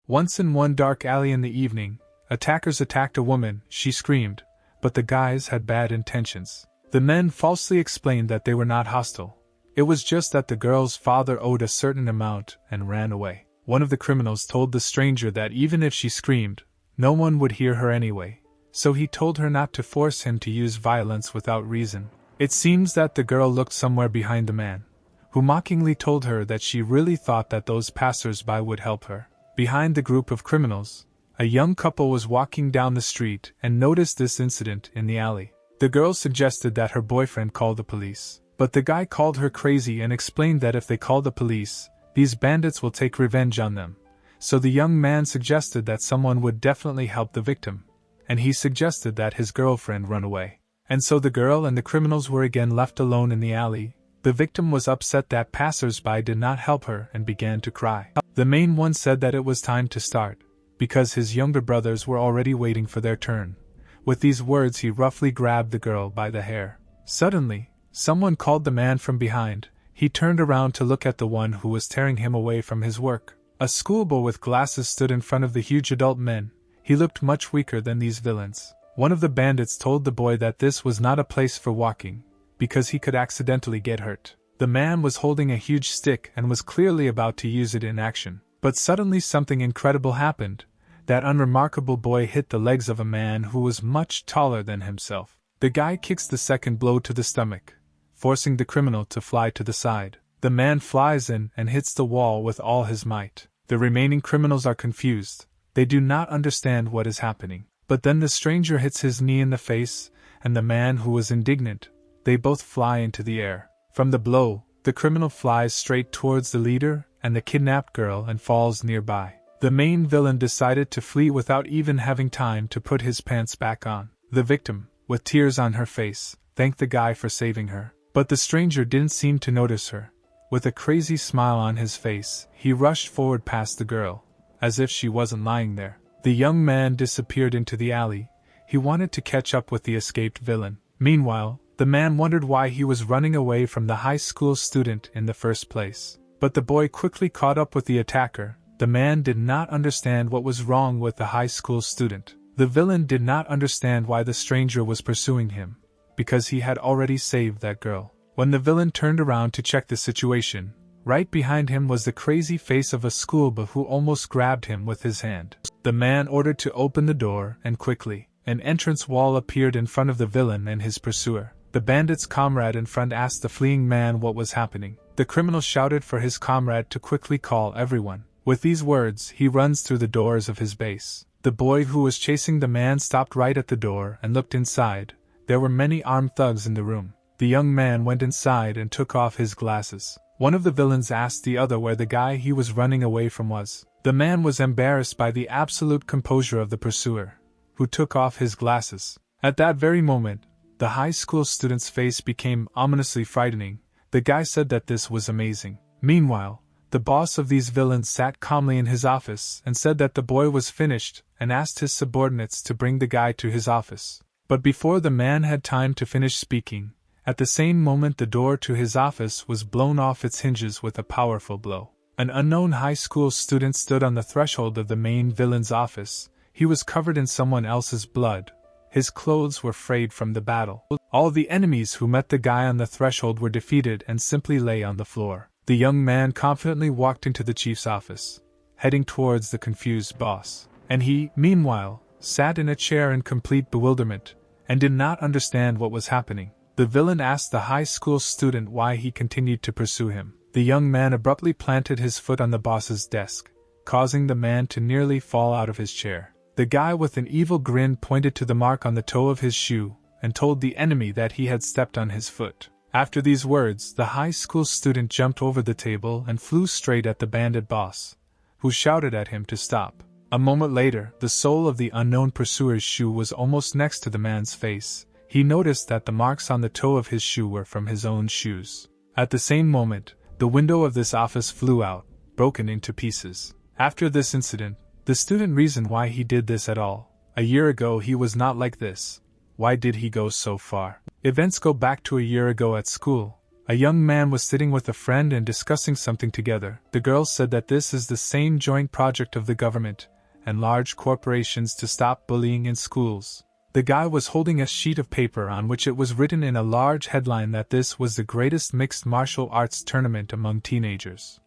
Once in one dark alley in the evening, attackers attacked a woman. She screamed, but the guys had bad intentions. The men falsely explained that they were not hostile. It was just that the girl's father owed a certain amount and ran away. One of the criminals told the stranger that even if she screamed, no one would hear her anyway, so he told her not to force him to use violence without reason. It seems that the girl looked somewhere behind the man, who mockingly told her that she really thought that those passers-by would help her. Behind the group of criminals, a young couple was walking down the street and noticed this incident in the alley. The girl suggested that her boyfriend call the police, but the guy called her crazy and explained that if they call the police, these bandits will take revenge on them. So the young man suggested that someone would definitely help the victim, and he suggested that his girlfriend run away. And so the girl and the criminals were again left alone in the alley. The victim was upset that passers-by did not help her and began to cry. The main one said that it was time to start, because his younger brothers were already waiting for their turn. With these words he roughly grabbed the girl by the hair. Suddenly, someone called the man from behind. He turned around to look at the one who was tearing him away from his work. A schoolboy with glasses stood in front of the huge adult men. He looked much weaker than these villains. One of the bandits told the boy that this was not a place for walking, because he could accidentally get hurt. The man was holding a huge stick and was clearly about to use it in action. But suddenly something incredible happened. That unremarkable boy hit the legs of a man who was much taller than himself. The guy kicks the second blow to the stomach, forcing the criminal to fly to the side. The man flies in and hits the wall with all his might. The remaining criminals are confused. They do not understand what is happening. But then the stranger hits his knee in the face, and the man who was indignant. They both fly into the air. From the blow, the criminal flies straight towards the leader and the kidnapped girl and falls nearby. The main villain decided to flee without even having time to put his pants back on. The victim, with tears on her face, thanked the guy for saving her. But the stranger didn't seem to notice her. With a crazy smile on his face, he rushed forward past the girl, as if she wasn't lying there. The young man disappeared into the alley. He wanted to catch up with the escaped villain. Meanwhile, the man wondered why he was running away from the high school student in the first place. But the boy quickly caught up with the attacker. The man did not understand what was wrong with the high school student. The villain did not understand why the stranger was pursuing him, because he had already saved that girl. When the villain turned around to check the situation, right behind him was the crazy face of a schoolboy who almost grabbed him with his hand. The man ordered to open the door, and quickly, an entrance wall appeared in front of the villain and his pursuer. The bandit's comrade in front asked the fleeing man what was happening. The criminal shouted for his comrade to quickly call everyone. With these words, he runs through the doors of his base. The boy who was chasing the man stopped right at the door and looked inside. There were many armed thugs in the room. The young man went inside and took off his glasses. One of the villains asked the other where the guy he was running away from was. The man was embarrassed by the absolute composure of the pursuer, who took off his glasses. At that very moment, the high school student's face became ominously frightening. The guy said that this was amazing. Meanwhile, the boss of these villains sat calmly in his office and said that the boy was finished and asked his subordinates to bring the guy to his office. But before the man had time to finish speaking, at the same moment the door to his office was blown off its hinges with a powerful blow. An unknown high school student stood on the threshold of the main villain's office. He was covered in someone else's blood. His clothes were frayed from the battle. All the enemies who met the guy on the threshold were defeated and simply lay on the floor. The young man confidently walked into the chief's office, heading towards the confused boss. And he, meanwhile, sat in a chair in complete bewilderment, and did not understand what was happening. The villain asked the high school student why he continued to pursue him. The young man abruptly planted his foot on the boss's desk, causing the man to nearly fall out of his chair. The guy with an evil grin pointed to the mark on the toe of his shoe, and told the enemy that he had stepped on his foot. After these words, the high school student jumped over the table and flew straight at the bandit boss, who shouted at him to stop. A moment later, the sole of the unknown pursuer's shoe was almost next to the man's face. He noticed that the marks on the toe of his shoe were from his own shoes. At the same moment, the window of this office flew out, broken into pieces. After this incident, the student reasoned why he did this at all. A year ago he was not like this. Why did he go so far? Events go back to a year ago at school. A young man was sitting with a friend and discussing something together. The girl said that this is the same joint project of the government and large corporations to stop bullying in schools. The guy was holding a sheet of paper on which it was written in a large headline that this was the greatest mixed martial arts tournament among teenagers.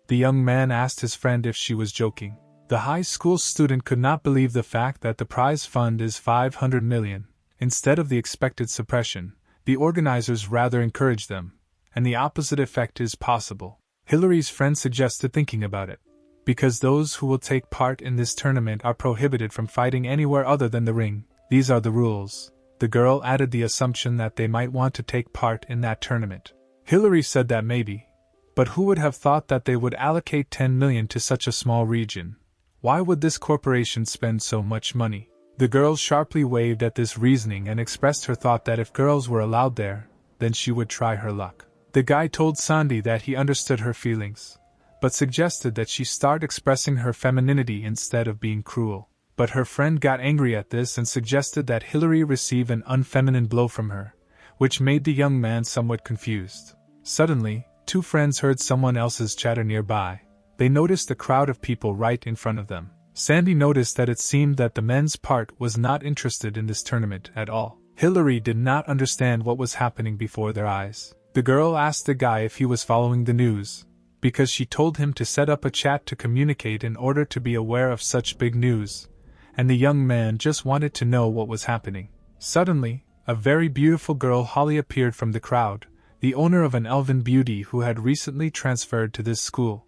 The young man asked his friend if she was joking. The high school student could not believe the fact that the prize fund is 500 million. Instead of the expected suppression, the organizers rather encourage them, and the opposite effect is possible. Hillary's friend suggested thinking about it. Because those who will take part in this tournament are prohibited from fighting anywhere other than the ring. These are the rules. The girl added the assumption that they might want to take part in that tournament. Hillary said that maybe. But who would have thought that they would allocate 10 million to such a small region? Why would this corporation spend so much money? The girl sharply waved at this reasoning and expressed her thought that if girls were allowed there, then she would try her luck. The guy told Sandy that he understood her feelings, but suggested that she start expressing her femininity instead of being cruel. But her friend got angry at this and suggested that Hillary receive an unfeminine blow from her, which made the young man somewhat confused. Suddenly, two friends heard someone else's chatter nearby. They noticed a crowd of people right in front of them. Sandy noticed that it seemed that the men's part was not interested in this tournament at all. Hillary did not understand what was happening before their eyes. The girl asked the guy if he was following the news, because she told him to set up a chat to communicate in order to be aware of such big news, and the young man just wanted to know what was happening. Suddenly, a very beautiful girl Holly appeared from the crowd, the owner of an elven beauty who had recently transferred to this school.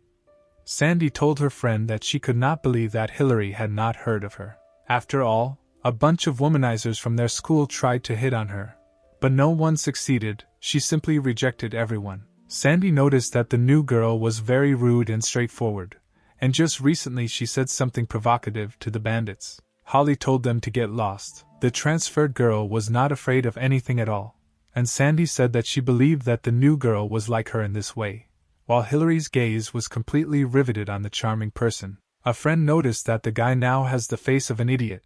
Sandy told her friend that she could not believe that Hillary had not heard of her. After all, a bunch of womanizers from their school tried to hit on her, but no one succeeded. She simply rejected everyone. Sandy noticed that the new girl was very rude and straightforward, and just recently she said something provocative to the bandits. Holly told them to get lost. The transferred girl was not afraid of anything at all, and Sandy said that she believed that the new girl was like her in this way. While Hillary's gaze was completely riveted on the charming person, a friend noticed that the guy now has the face of an idiot,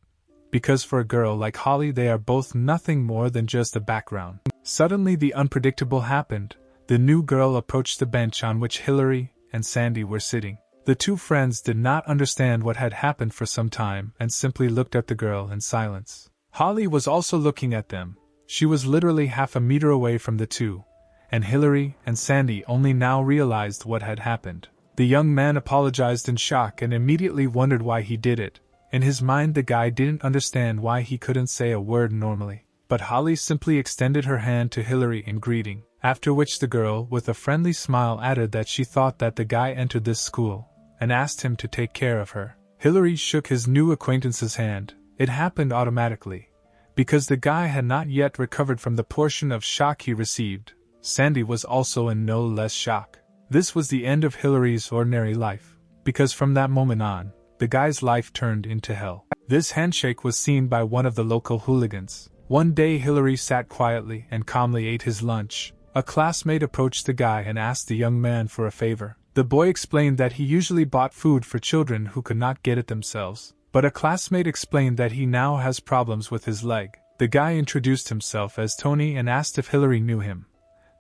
because for a girl like Holly they are both nothing more than just a background. Suddenly the unpredictable happened. The new girl approached the bench on which Hillary and Sandy were sitting. The two friends did not understand what had happened for some time and simply looked at the girl in silence. Holly was also looking at them. She was literally half a meter away from the two, and Hillary and Sandy only now realized what had happened. The young man apologized in shock and immediately wondered why he did it. In his mind the guy didn't understand why he couldn't say a word normally. But Holly simply extended her hand to Hillary in greeting, after which the girl with a friendly smile added that she thought that the guy entered this school, and asked him to take care of her. Hillary shook his new acquaintance's hand. It happened automatically, because the guy had not yet recovered from the portion of shock he received. Sandy was also in no less shock. This was the end of Hillary's ordinary life, because from that moment on, the guy's life turned into hell. This handshake was seen by one of the local hooligans. One day Hillary sat quietly and calmly ate his lunch. A classmate approached the guy and asked the young man for a favor. The boy explained that he usually bought food for children who could not get it themselves, but a classmate explained that he now has problems with his leg. The guy introduced himself as Tony and asked if Hillary knew him,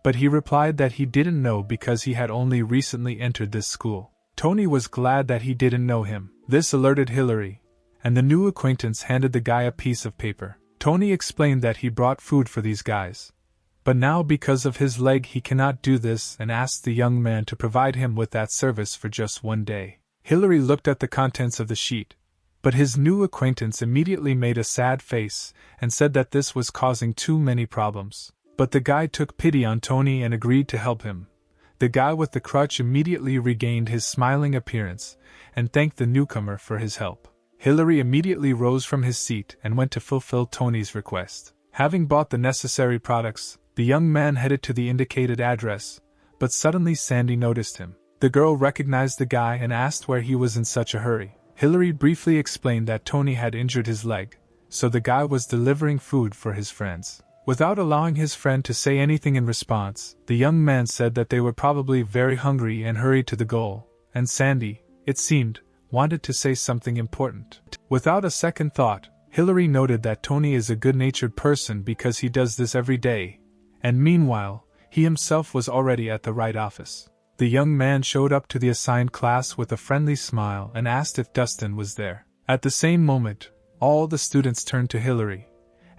but he replied that he didn't know because he had only recently entered this school. Tony was glad that he didn't know him. This alerted Hillary, and the new acquaintance handed the guy a piece of paper. Tony explained that he brought food for these guys, but now because of his leg he cannot do this and asked the young man to provide him with that service for just one day. Hillary looked at the contents of the sheet, but his new acquaintance immediately made a sad face and said that this was causing too many problems. But the guy took pity on Tony and agreed to help him. The guy with the crutch immediately regained his smiling appearance and thanked the newcomer for his help. Hillary immediately rose from his seat and went to fulfill Tony's request. Having bought the necessary products, the young man headed to the indicated address, but suddenly Sandy noticed him. The girl recognized the guy and asked where he was in such a hurry. Hillary briefly explained that Tony had injured his leg, so the guy was delivering food for his friends. Without allowing his friend to say anything in response, the young man said that they were probably very hungry and hurried to the goal, and Sandy, it seemed, wanted to say something important. Without a second thought, Hillary noted that Tony is a good-natured person because he does this every day, and meanwhile, He himself was already at the right office. The young man showed up to the assigned class with a friendly smile and asked if Dustin was there. At the same moment, all the students turned to Hillary,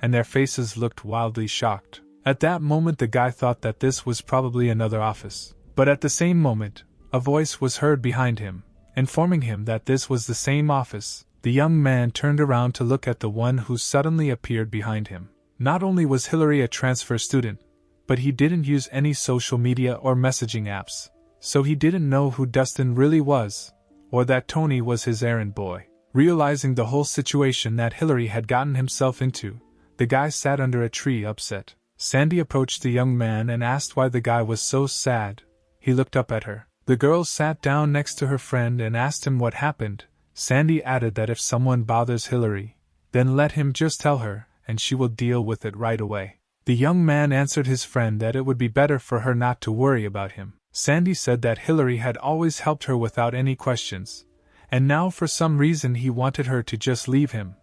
and their faces looked wildly shocked. At that moment the guy thought that this was probably another office. But at the same moment, a voice was heard behind him, informing him that this was the same office. The young man turned around to look at the one who suddenly appeared behind him. Not only was Hillary a transfer student, but he didn't use any social media or messaging apps, so he didn't know who Dustin really was, or that Tony was his errand boy. Realizing the whole situation that Hillary had gotten himself into, the guy sat under a tree upset. Sandy approached the young man and asked why the guy was so sad. He looked up at her. The girl sat down next to her friend and asked him what happened. Sandy added that if someone bothers Hillary, then let him just tell her, and she will deal with it right away. The young man answered his friend that it would be better for her not to worry about him. Sandy said that Hillary had always helped her without any questions, and now for some reason he wanted her to just leave him.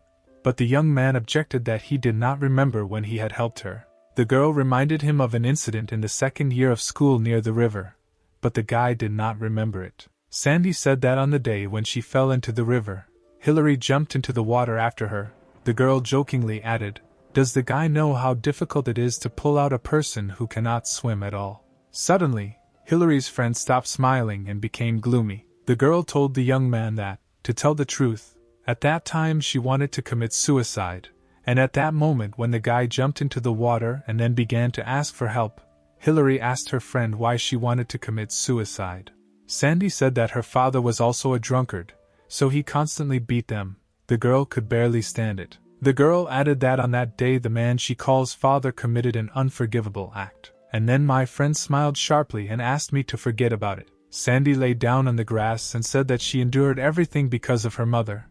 But the young man objected that he did not remember when he had helped her. The girl reminded him of an incident in the second year of school near the river, but the guy did not remember it. Sandy said that on the day when she fell into the river, Hillary jumped into the water after her. The girl jokingly added, "Does the guy know how difficult it is to pull out a person who cannot swim at all?" Suddenly, Hillary's friend stopped smiling and became gloomy. The girl told the young man that, to tell the truth, at that time she wanted to commit suicide, and at that moment when the guy jumped into the water and then began to ask for help, Hillary asked her friend why she wanted to commit suicide. Sandy said that her father was also a drunkard, so he constantly beat them. The girl could barely stand it. The girl added that on that day the man she calls father committed an unforgivable act. And then my friend smiled sharply and asked me to forget about it. Sandy lay down on the grass and said that she endured everything because of her mother.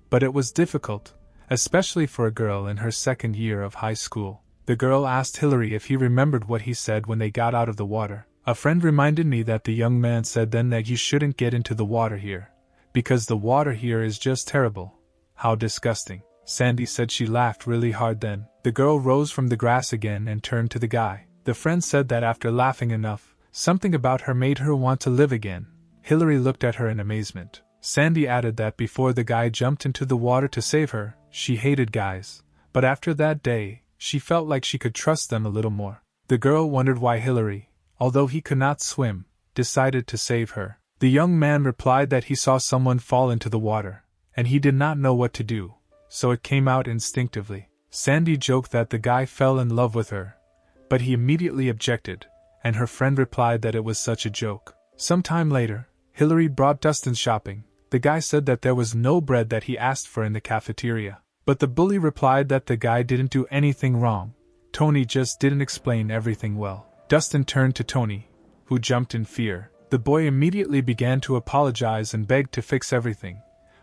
But it was difficult, especially for a girl in her second year of high school. The girl asked Hillary if he remembered what he said when they got out of the water. A friend reminded me that the young man said then that you shouldn't get into the water here, because the water here is just terrible. How disgusting. Sandy said she laughed really hard then. The girl rose from the grass again and turned to the guy. The friend said that after laughing enough, something about her made her want to live again. Hillary looked at her in amazement. Sandy added that before the guy jumped into the water to save her, she hated guys, but after that day, she felt like she could trust them a little more. The girl wondered why Hillary, although he could not swim, decided to save her. The young man replied that he saw someone fall into the water, and he did not know what to do, so it came out instinctively. Sandy joked that the guy fell in love with her, but he immediately objected, and her friend replied that it was such a joke. Sometime later, Hillary brought Dustin shopping. The guy said that there was no bread that he asked for in the cafeteria, but the bully replied that the guy didn't do anything wrong. Tony just didn't explain everything well. Dustin turned to Tony, who jumped in fear. The boy immediately began to apologize and begged to fix everything,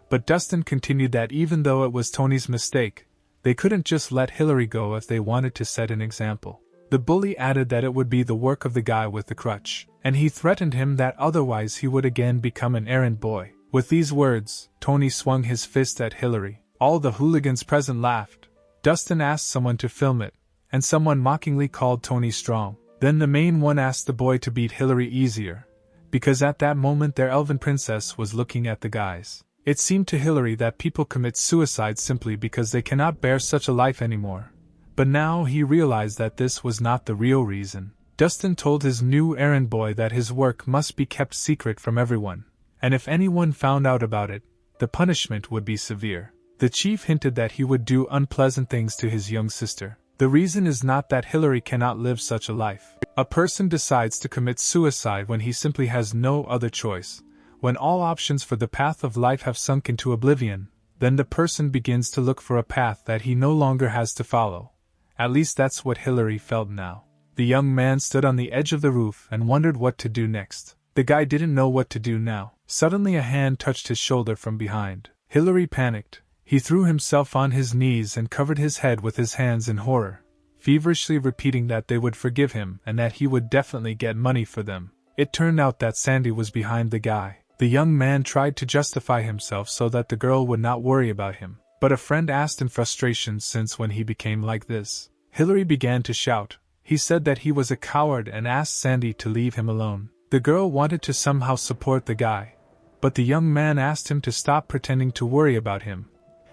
but Dustin continued that even though it was Tony's mistake, they couldn't just let Hillary go if they wanted to set an example. The bully added that it would be the work of the guy with the crutch, and he threatened him that otherwise he would again become an errand boy. With these words, Tony swung his fist at Hillary. All the hooligans present laughed. Dustin asked someone to film it, and someone mockingly called Tony strong. Then the main one asked the boy to beat Hillary easier, because at that moment their elven princess was looking at the guys. It seemed to Hillary that people commit suicide simply because they cannot bear such a life anymore. But now he realized that this was not the real reason. Dustin told his new errand boy that his work must be kept secret from everyone, and if anyone found out about it, the punishment would be severe. The chief hinted that he would do unpleasant things to his young sister. The reason is not that Hillary cannot live such a life. A person decides to commit suicide when he simply has no other choice. When all options for the path of life have sunk into oblivion, then the person begins to look for a path that he no longer has to follow. At least that's what Hillary felt now. The young man stood on the edge of the roof and wondered what to do next. The guy didn't know what to do now. Suddenly a hand touched his shoulder from behind. Hillary panicked. He threw himself on his knees and covered his head with his hands in horror, feverishly repeating that they would forgive him and that he would definitely get money for them. It turned out that Sandy was behind the guy. The young man tried to justify himself so that the girl would not worry about him, but a friend asked in frustration since when he became like this. Hillary began to shout, He said that he was a coward and asked Sandy to leave him alone. The girl wanted to somehow support the guy, but the young man asked him to stop pretending to worry about him,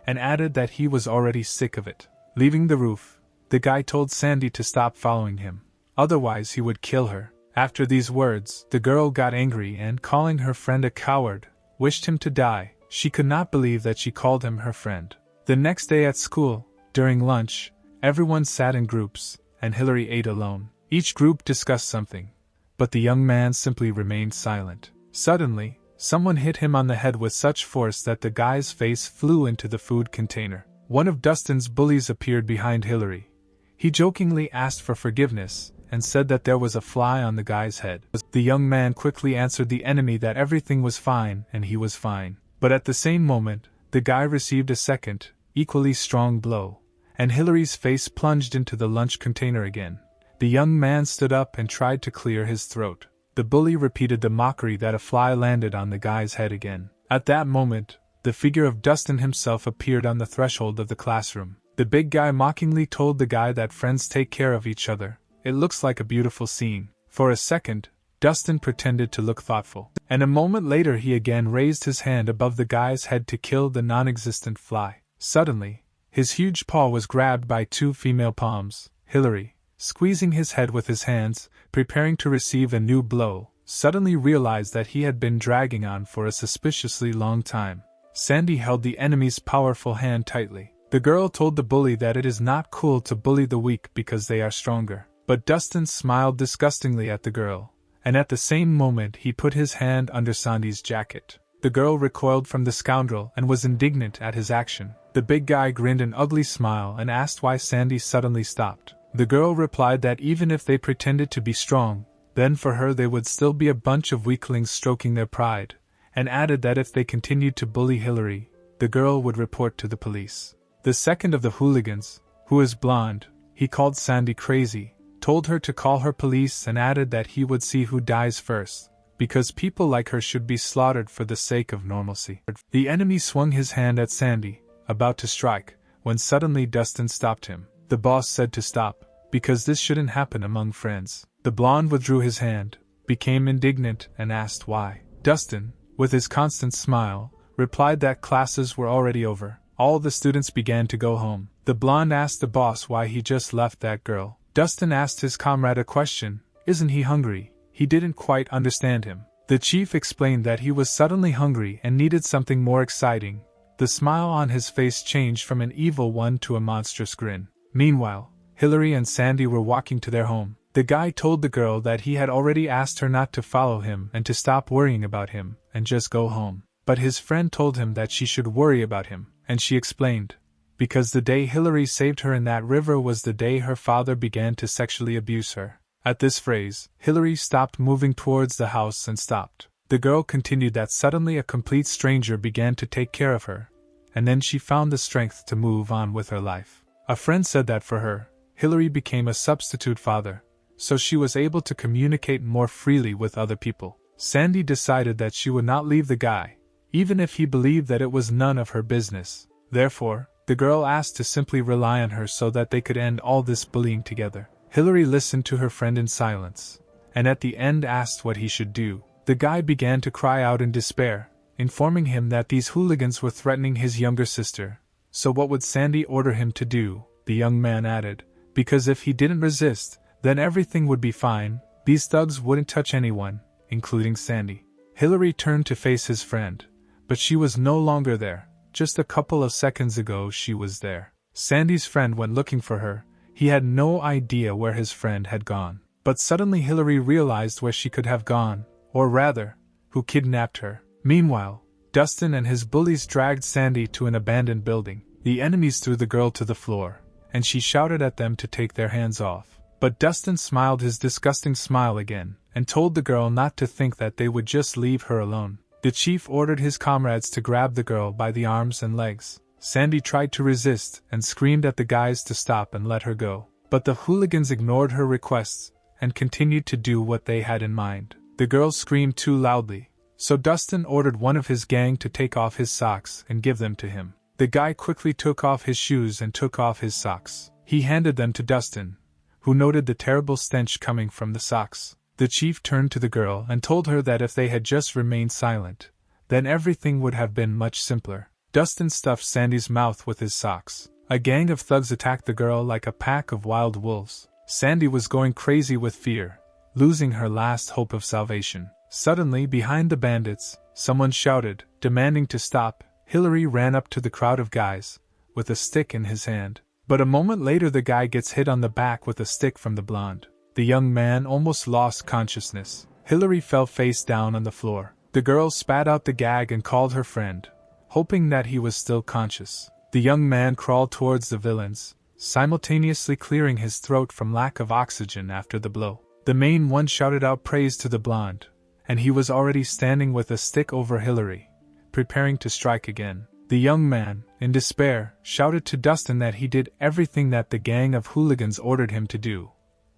and added that he was already sick of it. Leaving the roof, the guy told Sandy to stop following him, otherwise he would kill her. After these words, the girl got angry and, calling her friend a coward, wished him to die. She could not believe that she called him her friend. The next day at school, during lunch, everyone sat in groups, and Hillary ate alone. Each group discussed something, but the young man simply remained silent. Suddenly, someone hit him on the head with such force that the guy's face flew into the food container. One of Dustin's bullies appeared behind Hillary. He jokingly asked for forgiveness, and said that there was a fly on the guy's head. The young man quickly answered the enemy that everything was fine and he was fine. But at the same moment, the guy received a second, equally strong blow, and Hillary's face plunged into the lunch container again. The young man stood up and tried to clear his throat. The bully repeated the mockery that a fly landed on the guy's head again. At that moment, the figure of Dustin himself appeared on the threshold of the classroom. The big guy mockingly told the guy that friends take care of each other. It looks like a beautiful scene. For a second, Dustin pretended to look thoughtful, and a moment later he again raised his hand above the guy's head to kill the non-existent fly. Suddenly, his huge paw was grabbed by two female palms. Hillary, squeezing his head with his hands, preparing to receive a new blow, suddenly realized that he had been dragging on for a suspiciously long time. Sandy held the enemy's powerful hand tightly. The girl told the bully that it is not cool to bully the weak because they are stronger. But Dustin smiled disgustingly at the girl, and at the same moment he put his hand under Sandy's jacket. The girl recoiled from the scoundrel and was indignant at his action. The big guy grinned an ugly smile and asked why Sandy suddenly stopped. The girl replied that even if they pretended to be strong, then for her they would still be a bunch of weaklings stroking their pride, and added that if they continued to bully Hillary, the girl would report to the police. The second of the hooligans, who is blonde, he called Sandy crazy, told her to call her police and added that he would see who dies first, because people like her should be slaughtered for the sake of normalcy. The enemy swung his hand at Sandy, about to strike, when suddenly Dustin stopped him. The boss said to stop, because this shouldn't happen among friends. The blonde withdrew his hand, became indignant and asked why. Dustin, with his constant smile, replied that classes were already over. All the students began to go home. The blonde asked the boss why he just left that girl. Dustin asked his comrade a question, isn't he hungry? He didn't quite understand him. The chief explained that he was suddenly hungry and needed something more exciting. The smile on his face changed from an evil one to a monstrous grin. Meanwhile, Hillary and Sandy were walking to their home. The guy told the girl that he had already asked her not to follow him and to stop worrying about him and just go home. But his friend told him that she should worry about him, and she explained, because the day Hillary saved her in that river was the day her father began to sexually abuse her. At this phrase, Hillary stopped moving towards the house and stopped. The girl continued that suddenly a complete stranger began to take care of her, and then she found the strength to move on with her life. A friend said that for her, Hillary became a substitute father, so she was able to communicate more freely with other people. Sandy decided that she would not leave the guy, even if he believed that it was none of her business. Therefore, the girl asked to simply rely on her so that they could end all this bullying together. Hillary listened to her friend in silence, and at the end asked what he should do. The guy began to cry out in despair, informing him that these hooligans were threatening his younger sister. So what would Sandy order him to do? The young man added, because if he didn't resist, then everything would be fine. These thugs wouldn't touch anyone, including Sandy. Hillary turned to face his friend, but she was no longer there. Just a couple of seconds ago she was there. Sandy's friend went looking for her. He had no idea where his friend had gone. But suddenly Hillary realized where she could have gone, or rather, who kidnapped her. Meanwhile, Dustin and his bullies dragged Sandy to an abandoned building. The enemies threw the girl to the floor, and she shouted at them to take their hands off. But Dustin smiled his disgusting smile again, and told the girl not to think that they would just leave her alone. The chief ordered his comrades to grab the girl by the arms and legs. Sandy tried to resist and screamed at the guys to stop and let her go. But the hooligans ignored her requests and continued to do what they had in mind. The girl screamed too loudly, so Dustin ordered one of his gang to take off his socks and give them to him. The guy quickly took off his shoes and took off his socks. He handed them to Dustin, who noted the terrible stench coming from the socks. The chief turned to the girl and told her that if they had just remained silent, then everything would have been much simpler. Dustin stuffed Sandy's mouth with his socks. A gang of thugs attacked the girl like a pack of wild wolves. Sandy was going crazy with fear, losing her last hope of salvation. Suddenly, behind the bandits, someone shouted, demanding to stop. Hillary ran up to the crowd of guys, with a stick in his hand. But a moment later the guy gets hit on the back with a stick from the blonde. The young man almost lost consciousness. Hillary fell face down on the floor. The girl spat out the gag and called her friend, hoping that he was still conscious. The young man crawled towards the villains, simultaneously clearing his throat from lack of oxygen after the blow. The main one shouted out praise to the blonde, and he was already standing with a stick over Hillary, preparing to strike again. The young man, in despair, shouted to Dustin that he did everything that the gang of hooligans ordered him to do.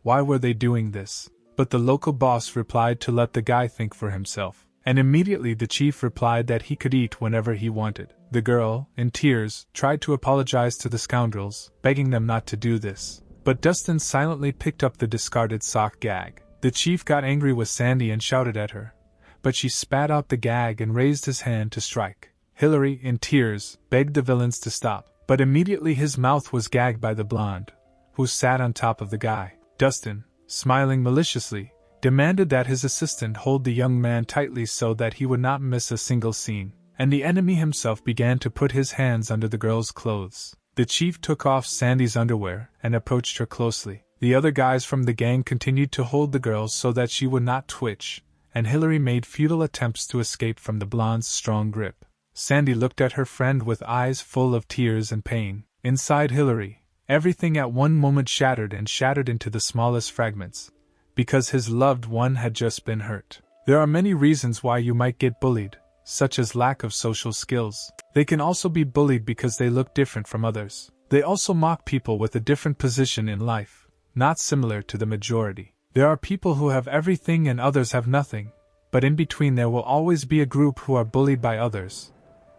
Why were they doing this? But the local boss replied to let the guy think for himself. And immediately the chief replied that he could eat whenever he wanted. The girl, in tears, tried to apologize to the scoundrels, begging them not to do this. But Dustin silently picked up the discarded sock gag. The chief got angry with Sandy and shouted at her, but she spat out the gag and raised his hand to strike. Hillary, in tears, begged the villains to stop, but immediately his mouth was gagged by the blonde, who sat on top of the guy. Dustin, smiling maliciously, demanded that his assistant hold the young man tightly so that he would not miss a single scene, and the enemy himself began to put his hands under the girl's clothes. The chief took off Sandy's underwear and approached her closely. The other guys from the gang continued to hold the girl so that she would not twitch, and Hillary made futile attempts to escape from the blonde's strong grip. Sandy looked at her friend with eyes full of tears and pain. Inside Hillary, everything at one moment shattered into the smallest fragments, because his loved one had just been hurt. There are many reasons why you might get bullied, such as lack of social skills. They can also be bullied because they look different from others. They also mock people with a different position in life, not similar to the majority. There are people who have everything and others have nothing, but in between there will always be a group who are bullied by others.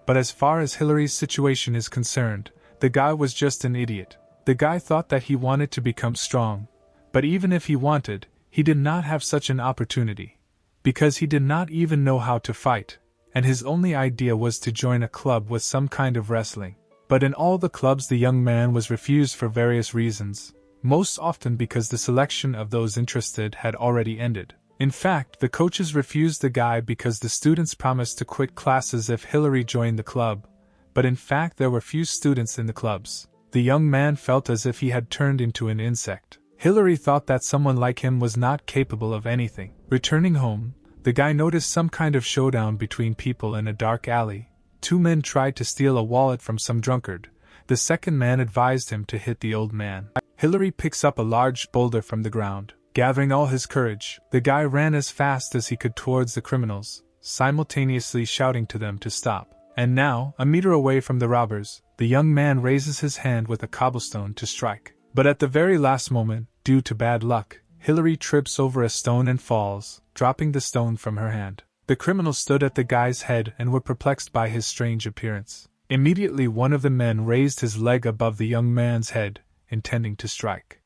But as far as Hillary's situation is concerned, the guy was just an idiot. The guy thought that he wanted to become strong, but even if he wanted, he did not have such an opportunity, because he did not even know how to fight, and his only idea was to join a club with some kind of wrestling. But in all the clubs the young man was refused for various reasons, most often because the selection of those interested had already ended. In fact, the coaches refused the guy because the students promised to quit classes if Hillary joined the club, but in fact there were few students in the clubs. The young man felt as if he had turned into an insect. Hillary thought that someone like him was not capable of anything. Returning home, the guy noticed some kind of showdown between people in a dark alley. Two men tried to steal a wallet from some drunkard. The second man advised him to hit the old man. Hillary picks up a large boulder from the ground. Gathering all his courage, the guy ran as fast as he could towards the criminals, simultaneously shouting to them to stop. And now, a meter away from the robbers, the young man raises his hand with a cobblestone to strike. But at the very last moment, due to bad luck, Hillary trips over a stone and falls, dropping the stone from her hand. The criminals stood at the guy's head and were perplexed by his strange appearance. Immediately one of the men raised his leg above the young man's head, intending to strike.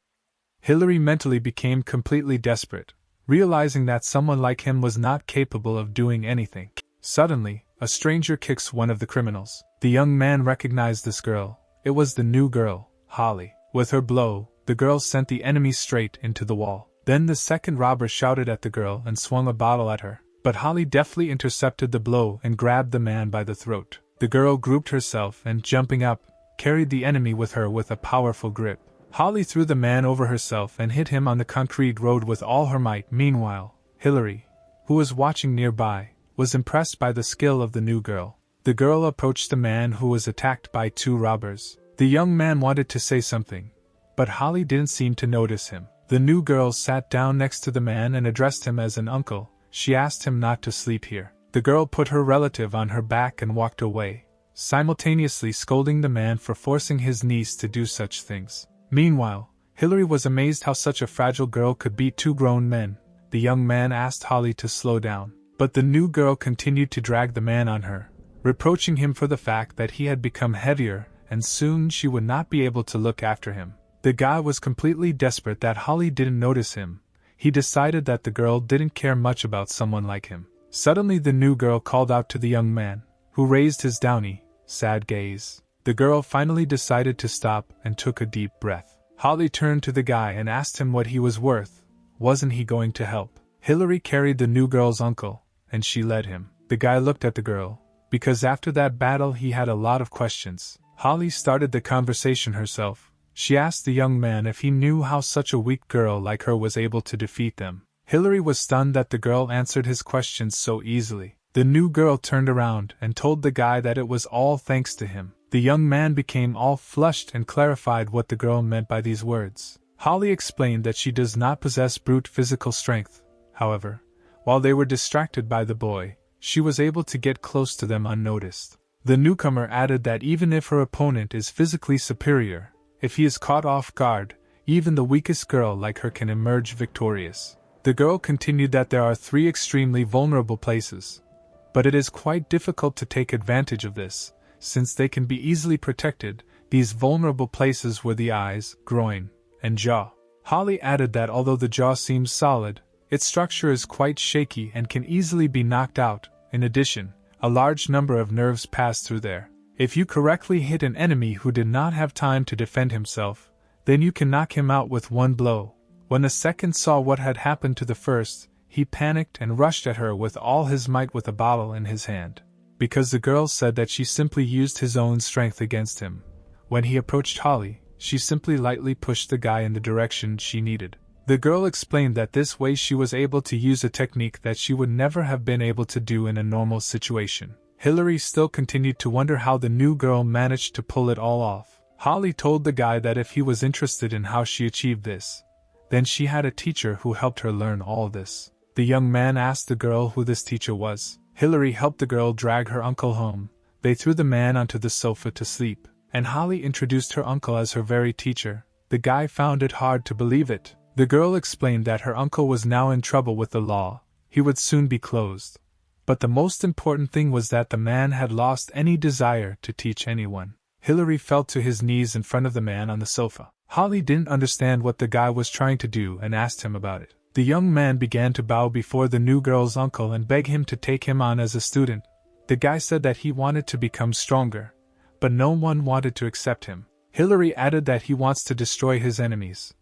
Hillary mentally became completely desperate, realizing that someone like him was not capable of doing anything. Suddenly, a stranger kicks one of the criminals. The young man recognized this girl. It was the new girl, Holly. With her blow, the girl sent the enemy straight into the wall. Then the second robber shouted at the girl and swung a bottle at her, but Holly deftly intercepted the blow and grabbed the man by the throat. The girl grouped herself and, jumping up, carried the enemy with her with a powerful grip. Holly threw the man over herself and hit him on the concrete road with all her might. Meanwhile, Hillary, who was watching nearby, was impressed by the skill of the new girl. The girl approached the man who was attacked by two robbers. The young man wanted to say something, but Holly didn't seem to notice him. The new girl sat down next to the man and addressed him as an uncle. She asked him not to sleep here. The girl put her relative on her back and walked away, simultaneously scolding the man for forcing his niece to do such things. Meanwhile, Hillary was amazed how such a fragile girl could beat two grown men. The young man asked Holly to slow down, but the new girl continued to drag the man on her, reproaching him for the fact that he had become heavier and soon she would not be able to look after him. The guy was completely desperate that Holly didn't notice him. He decided that the girl didn't care much about someone like him. Suddenly the new girl called out to the young man, who raised his downy, sad gaze. The girl finally decided to stop and took a deep breath. Holly turned to the guy and asked him what he was worth. Wasn't he going to help? Hillary carried the new girl's uncle, and she led him. The guy looked at the girl, because after that battle he had a lot of questions. Holly started the conversation herself. She asked the young man if he knew how such a weak girl like her was able to defeat them. Hillary was stunned that the girl answered his questions so easily. The new girl turned around and told the guy that it was all thanks to him. The young man became all flushed and clarified what the girl meant by these words. Holly explained that she does not possess brute physical strength. However, while they were distracted by the boy, she was able to get close to them unnoticed. The newcomer added that even if her opponent is physically superior, if he is caught off guard, even the weakest girl like her can emerge victorious. The girl continued that there are 3 extremely vulnerable places, but it is quite difficult to take advantage of this, since they can be easily protected. These vulnerable places were the eyes, groin, and jaw. Holly added that although the jaw seems solid, its structure is quite shaky and can easily be knocked out. In addition, a large number of nerves pass through there. If you correctly hit an enemy who did not have time to defend himself, then you can knock him out with one blow. When the second saw what had happened to the first, he panicked and rushed at her with all his might with a bottle in his hand. Because the girl said that she simply used his own strength against him. When he approached Holly, she simply lightly pushed the guy in the direction she needed. The girl explained that this way she was able to use a technique that she would never have been able to do in a normal situation. Hillary still continued to wonder how the new girl managed to pull it all off. Holly told the guy that if he was interested in how she achieved this, then she had a teacher who helped her learn all this. The young man asked the girl who this teacher was. Hillary helped the girl drag her uncle home. They threw the man onto the sofa to sleep, and Holly introduced her uncle as her very teacher. The guy found it hard to believe it. The girl explained that her uncle was now in trouble with the law. He would soon be closed. But the most important thing was that the man had lost any desire to teach anyone. Hillary fell to his knees in front of the man on the sofa. Holly didn't understand what the guy was trying to do and asked him about it. The young man began to bow before the new girl's uncle and beg him to take him on as a student. The guy said that he wanted to become stronger, but no one wanted to accept him. Hillary added that he wants to destroy his enemies,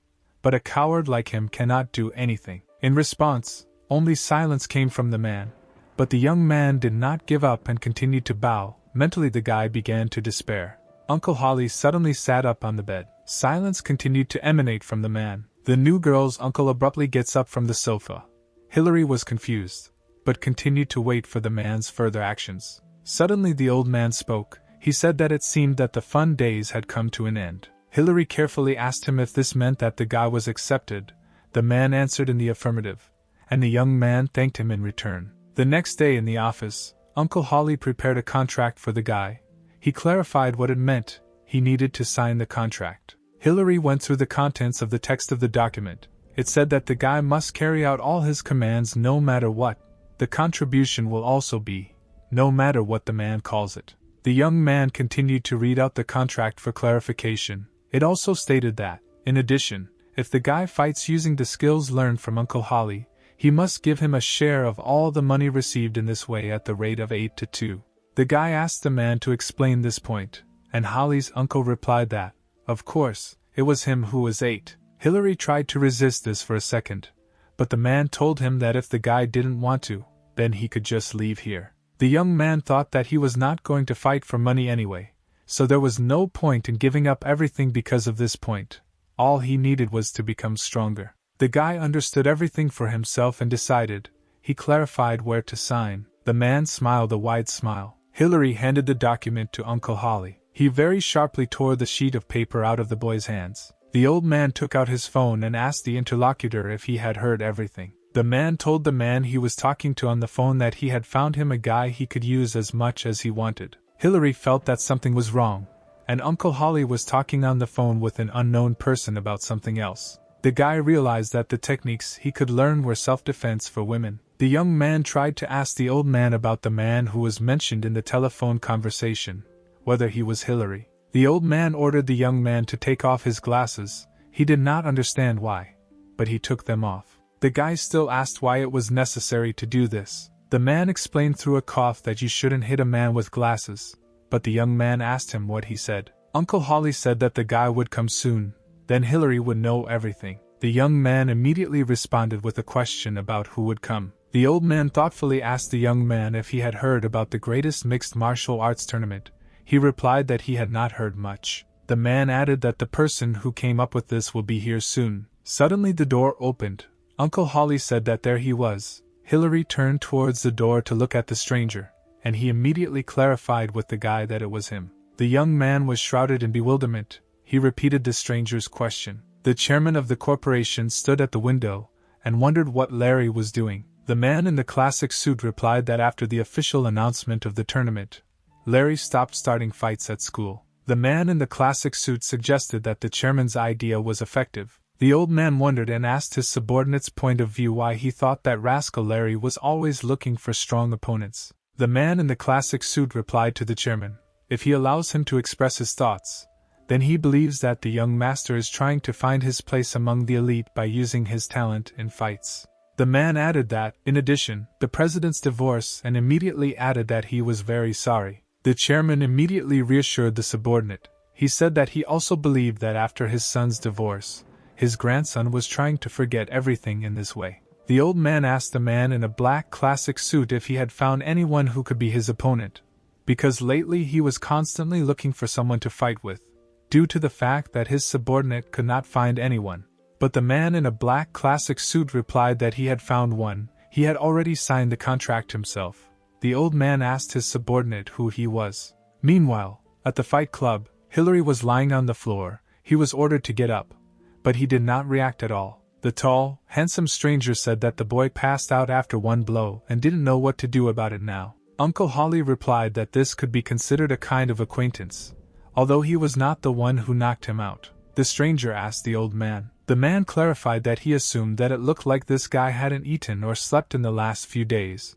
but a coward like him cannot do anything. In response, only silence came from the man. But the young man did not give up and continued to bow. Mentally the guy began to despair. Uncle Holly suddenly sat up on the bed. Silence continued to emanate from the man. The new girl's uncle abruptly gets up from the sofa. Hillary was confused, but continued to wait for the man's further actions. Suddenly the old man spoke. He said that it seemed that the fun days had come to an end. Hillary carefully asked him if this meant that the guy was accepted. The man answered in the affirmative, and the young man thanked him in return. The next day in the office, Uncle Holly prepared a contract for the guy. He clarified what it meant. He needed to sign the contract. Hillary went through the contents of the text of the document. It said that the guy must carry out all his commands no matter what. The contribution will also be, no matter what the man calls it. The young man continued to read out the contract for clarification. It also stated that, in addition, if the guy fights using the skills learned from Uncle Holly, he must give him a share of all the money received in this way at the rate of 8-2. The guy asked the man to explain this point, and Holly's uncle replied that, of course, it was him who was 8. Hillary tried to resist this for a second, but the man told him that if the guy didn't want to, then he could just leave here. The young man thought that he was not going to fight for money anyway, so there was no point in giving up everything because of this point. All he needed was to become stronger. The guy understood everything for himself and decided. He clarified where to sign. The man smiled a wide smile. Hillary handed the document to Uncle Holly. He very sharply tore the sheet of paper out of the boy's hands. The old man took out his phone and asked the interlocutor if he had heard everything. The man told the man he was talking to on the phone that he had found him a guy he could use as much as he wanted. Hillary felt that something was wrong, and Uncle Holly was talking on the phone with an unknown person about something else. The guy realized that the techniques he could learn were self-defense for women. The young man tried to ask the old man about the man who was mentioned in the telephone conversation, whether he was Hillary. The old man ordered the young man to take off his glasses. He did not understand why, but he took them off. The guy still asked why it was necessary to do this. The man explained through a cough that you shouldn't hit a man with glasses, but the young man asked him what he said. Uncle Holly said that the guy would come soon, then Hillary would know everything. The young man immediately responded with a question about who would come. The old man thoughtfully asked the young man if he had heard about the greatest mixed martial arts tournament. He replied that he had not heard much. The man added that the person who came up with this will be here soon. Suddenly the door opened. Uncle Holly said that there he was. Hillary turned towards the door to look at the stranger, and he immediately clarified with the guy that it was him. The young man was shrouded in bewilderment. He repeated the stranger's question. The chairman of the corporation stood at the window and wondered what Larry was doing. The man in the classic suit replied that after the official announcement of the tournament, Larry stopped starting fights at school. The man in the classic suit suggested that the chairman's idea was effective. The old man wondered and asked his subordinate's point of view why he thought that rascal Larry was always looking for strong opponents. The man in the classic suit replied to the chairman, if he allows him to express his thoughts, then he believes that the young master is trying to find his place among the elite by using his talent in fights. The man added that, in addition, the president's divorce, and immediately added that he was very sorry. The chairman immediately reassured the subordinate. He said that he also believed that after his son's divorce, his grandson was trying to forget everything in this way. The old man asked the man in a black classic suit if he had found anyone who could be his opponent, because lately he was constantly looking for someone to fight with, due to the fact that his subordinate could not find anyone. But the man in a black classic suit replied that he had found one. He had already signed the contract himself. The old man asked his subordinate who he was. Meanwhile, at the fight club, Hillary was lying on the floor. He was ordered to get up, but he did not react at all. The tall, handsome stranger said that the boy passed out after one blow and didn't know what to do about it now. Uncle Holly replied that this could be considered a kind of acquaintance, although he was not the one who knocked him out. The stranger asked the old man. The man clarified that he assumed that it looked like this guy hadn't eaten or slept in the last few days,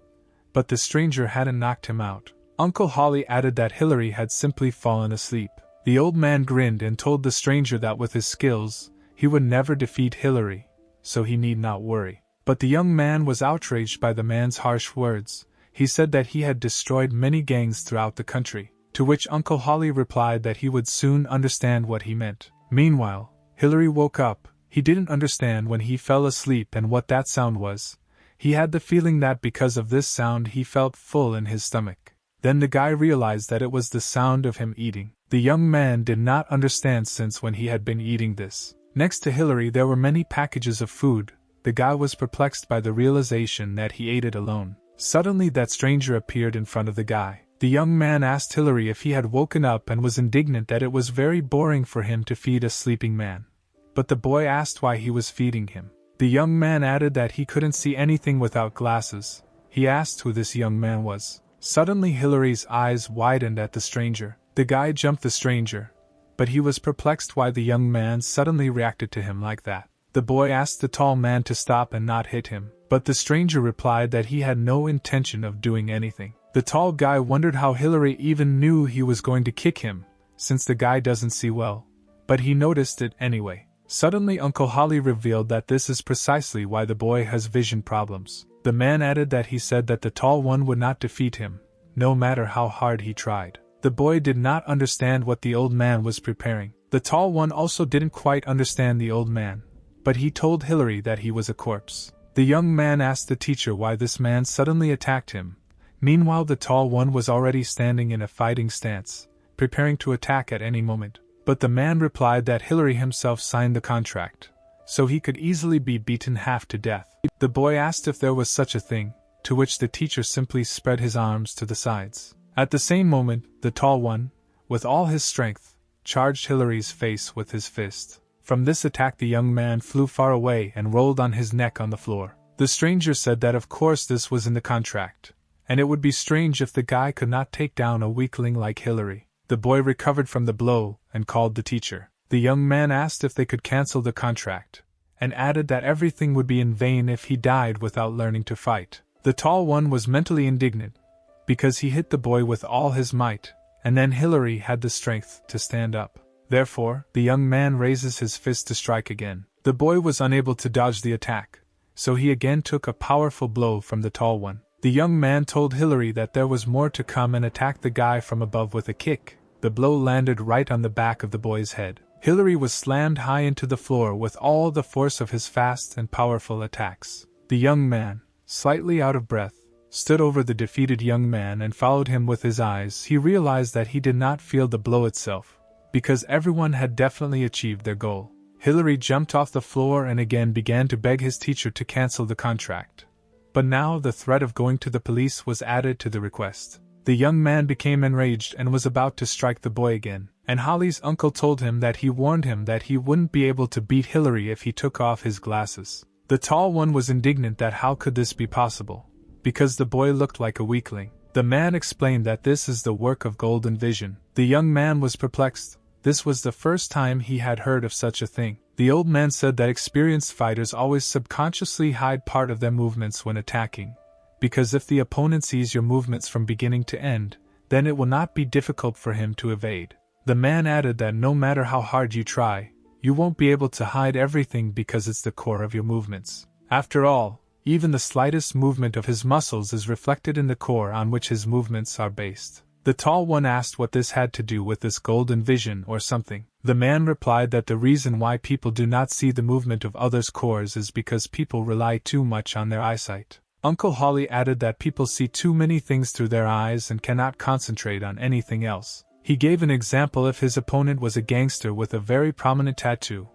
but the stranger hadn't knocked him out. Uncle Holly added that Hillary had simply fallen asleep. The old man grinned and told the stranger that with his skills, he would never defeat Hillary, so he need not worry. But the young man was outraged by the man's harsh words. He said that he had destroyed many gangs throughout the country, to which Uncle Holly replied that he would soon understand what he meant. Meanwhile, Hillary woke up. He didn't understand when he fell asleep and what that sound was. He had the feeling that because of this sound he felt full in his stomach. Then the guy realized that it was the sound of him eating. The young man did not understand since when he had been eating this. Next to Hillary there were many packages of food. The guy was perplexed by the realization that he ate it alone. Suddenly that stranger appeared in front of the guy. The young man asked Hillary if he had woken up and was indignant that it was very boring for him to feed a sleeping man. But the boy asked why he was feeding him. The young man added that he couldn't see anything without glasses. He asked who this young man was. Suddenly Hillary's eyes widened at the stranger. The guy jumped the stranger, but he was perplexed why the young man suddenly reacted to him like that. The boy asked the tall man to stop and not hit him, but the stranger replied that he had no intention of doing anything. The tall guy wondered how Hillary even knew he was going to kick him, since the guy doesn't see well, but he noticed it anyway. Suddenly Uncle Holly revealed that this is precisely why the boy has vision problems. The man added that he said that the tall one would not defeat him, no matter how hard he tried. The boy did not understand what the old man was preparing. The tall one also didn't quite understand the old man, but he told Hillary that he was a corpse. The young man asked the teacher why this man suddenly attacked him. Meanwhile the tall one was already standing in a fighting stance, preparing to attack at any moment. But the man replied that Hillary himself signed the contract, so he could easily be beaten half to death. The boy asked if there was such a thing, to which the teacher simply spread his arms to the sides. At the same moment, the tall one, with all his strength, charged Hillary's face with his fist. From this attack the young man flew far away and rolled on his neck on the floor. The stranger said that of course this was in the contract, and it would be strange if the guy could not take down a weakling like Hillary. The boy recovered from the blow and called the teacher. The young man asked if they could cancel the contract, and added that everything would be in vain if he died without learning to fight. The tall one was mentally indignant, because he hit the boy with all his might, and then Hillary had the strength to stand up. Therefore, the young man raises his fist to strike again. The boy was unable to dodge the attack, so he again took a powerful blow from the tall one. The young man told Hillary that there was more to come and attacked the guy from above with a kick. The blow landed right on the back of the boy's head. Hillary was slammed high into the floor with all the force of his fast and powerful attacks. The young man, slightly out of breath, stood over the defeated young man and followed him with his eyes. He realized that he did not feel the blow itself, because everyone had definitely achieved their goal. Hillary jumped off the floor and again began to beg his teacher to cancel the contract. But now the threat of going to the police was added to the request. The young man became enraged and was about to strike the boy again, and Holly's uncle told him that he warned him that he wouldn't be able to beat Hillary if he took off his glasses. The tall one was indignant that how could this be possible, because the boy looked like a weakling. The man explained that this is the work of golden vision. The young man was perplexed. This was the first time he had heard of such a thing. The old man said that experienced fighters always subconsciously hide part of their movements when attacking, because if the opponent sees your movements from beginning to end, then it will not be difficult for him to evade. The man added that no matter how hard you try, you won't be able to hide everything because it's the core of your movements. After all, even the slightest movement of his muscles is reflected in the core on which his movements are based. The tall one asked what this had to do with this golden vision or something. The man replied that the reason why people do not see the movement of others' cores is because people rely too much on their eyesight. Uncle Holly added that people see too many things through their eyes and cannot concentrate on anything else. He gave an example if his opponent was a gangster with a very prominent tattoo,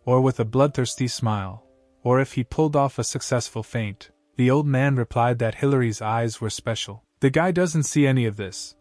or with a bloodthirsty smile, or if he pulled off a successful feint. The old man replied that Hillary's eyes were special. The guy doesn't see any of this,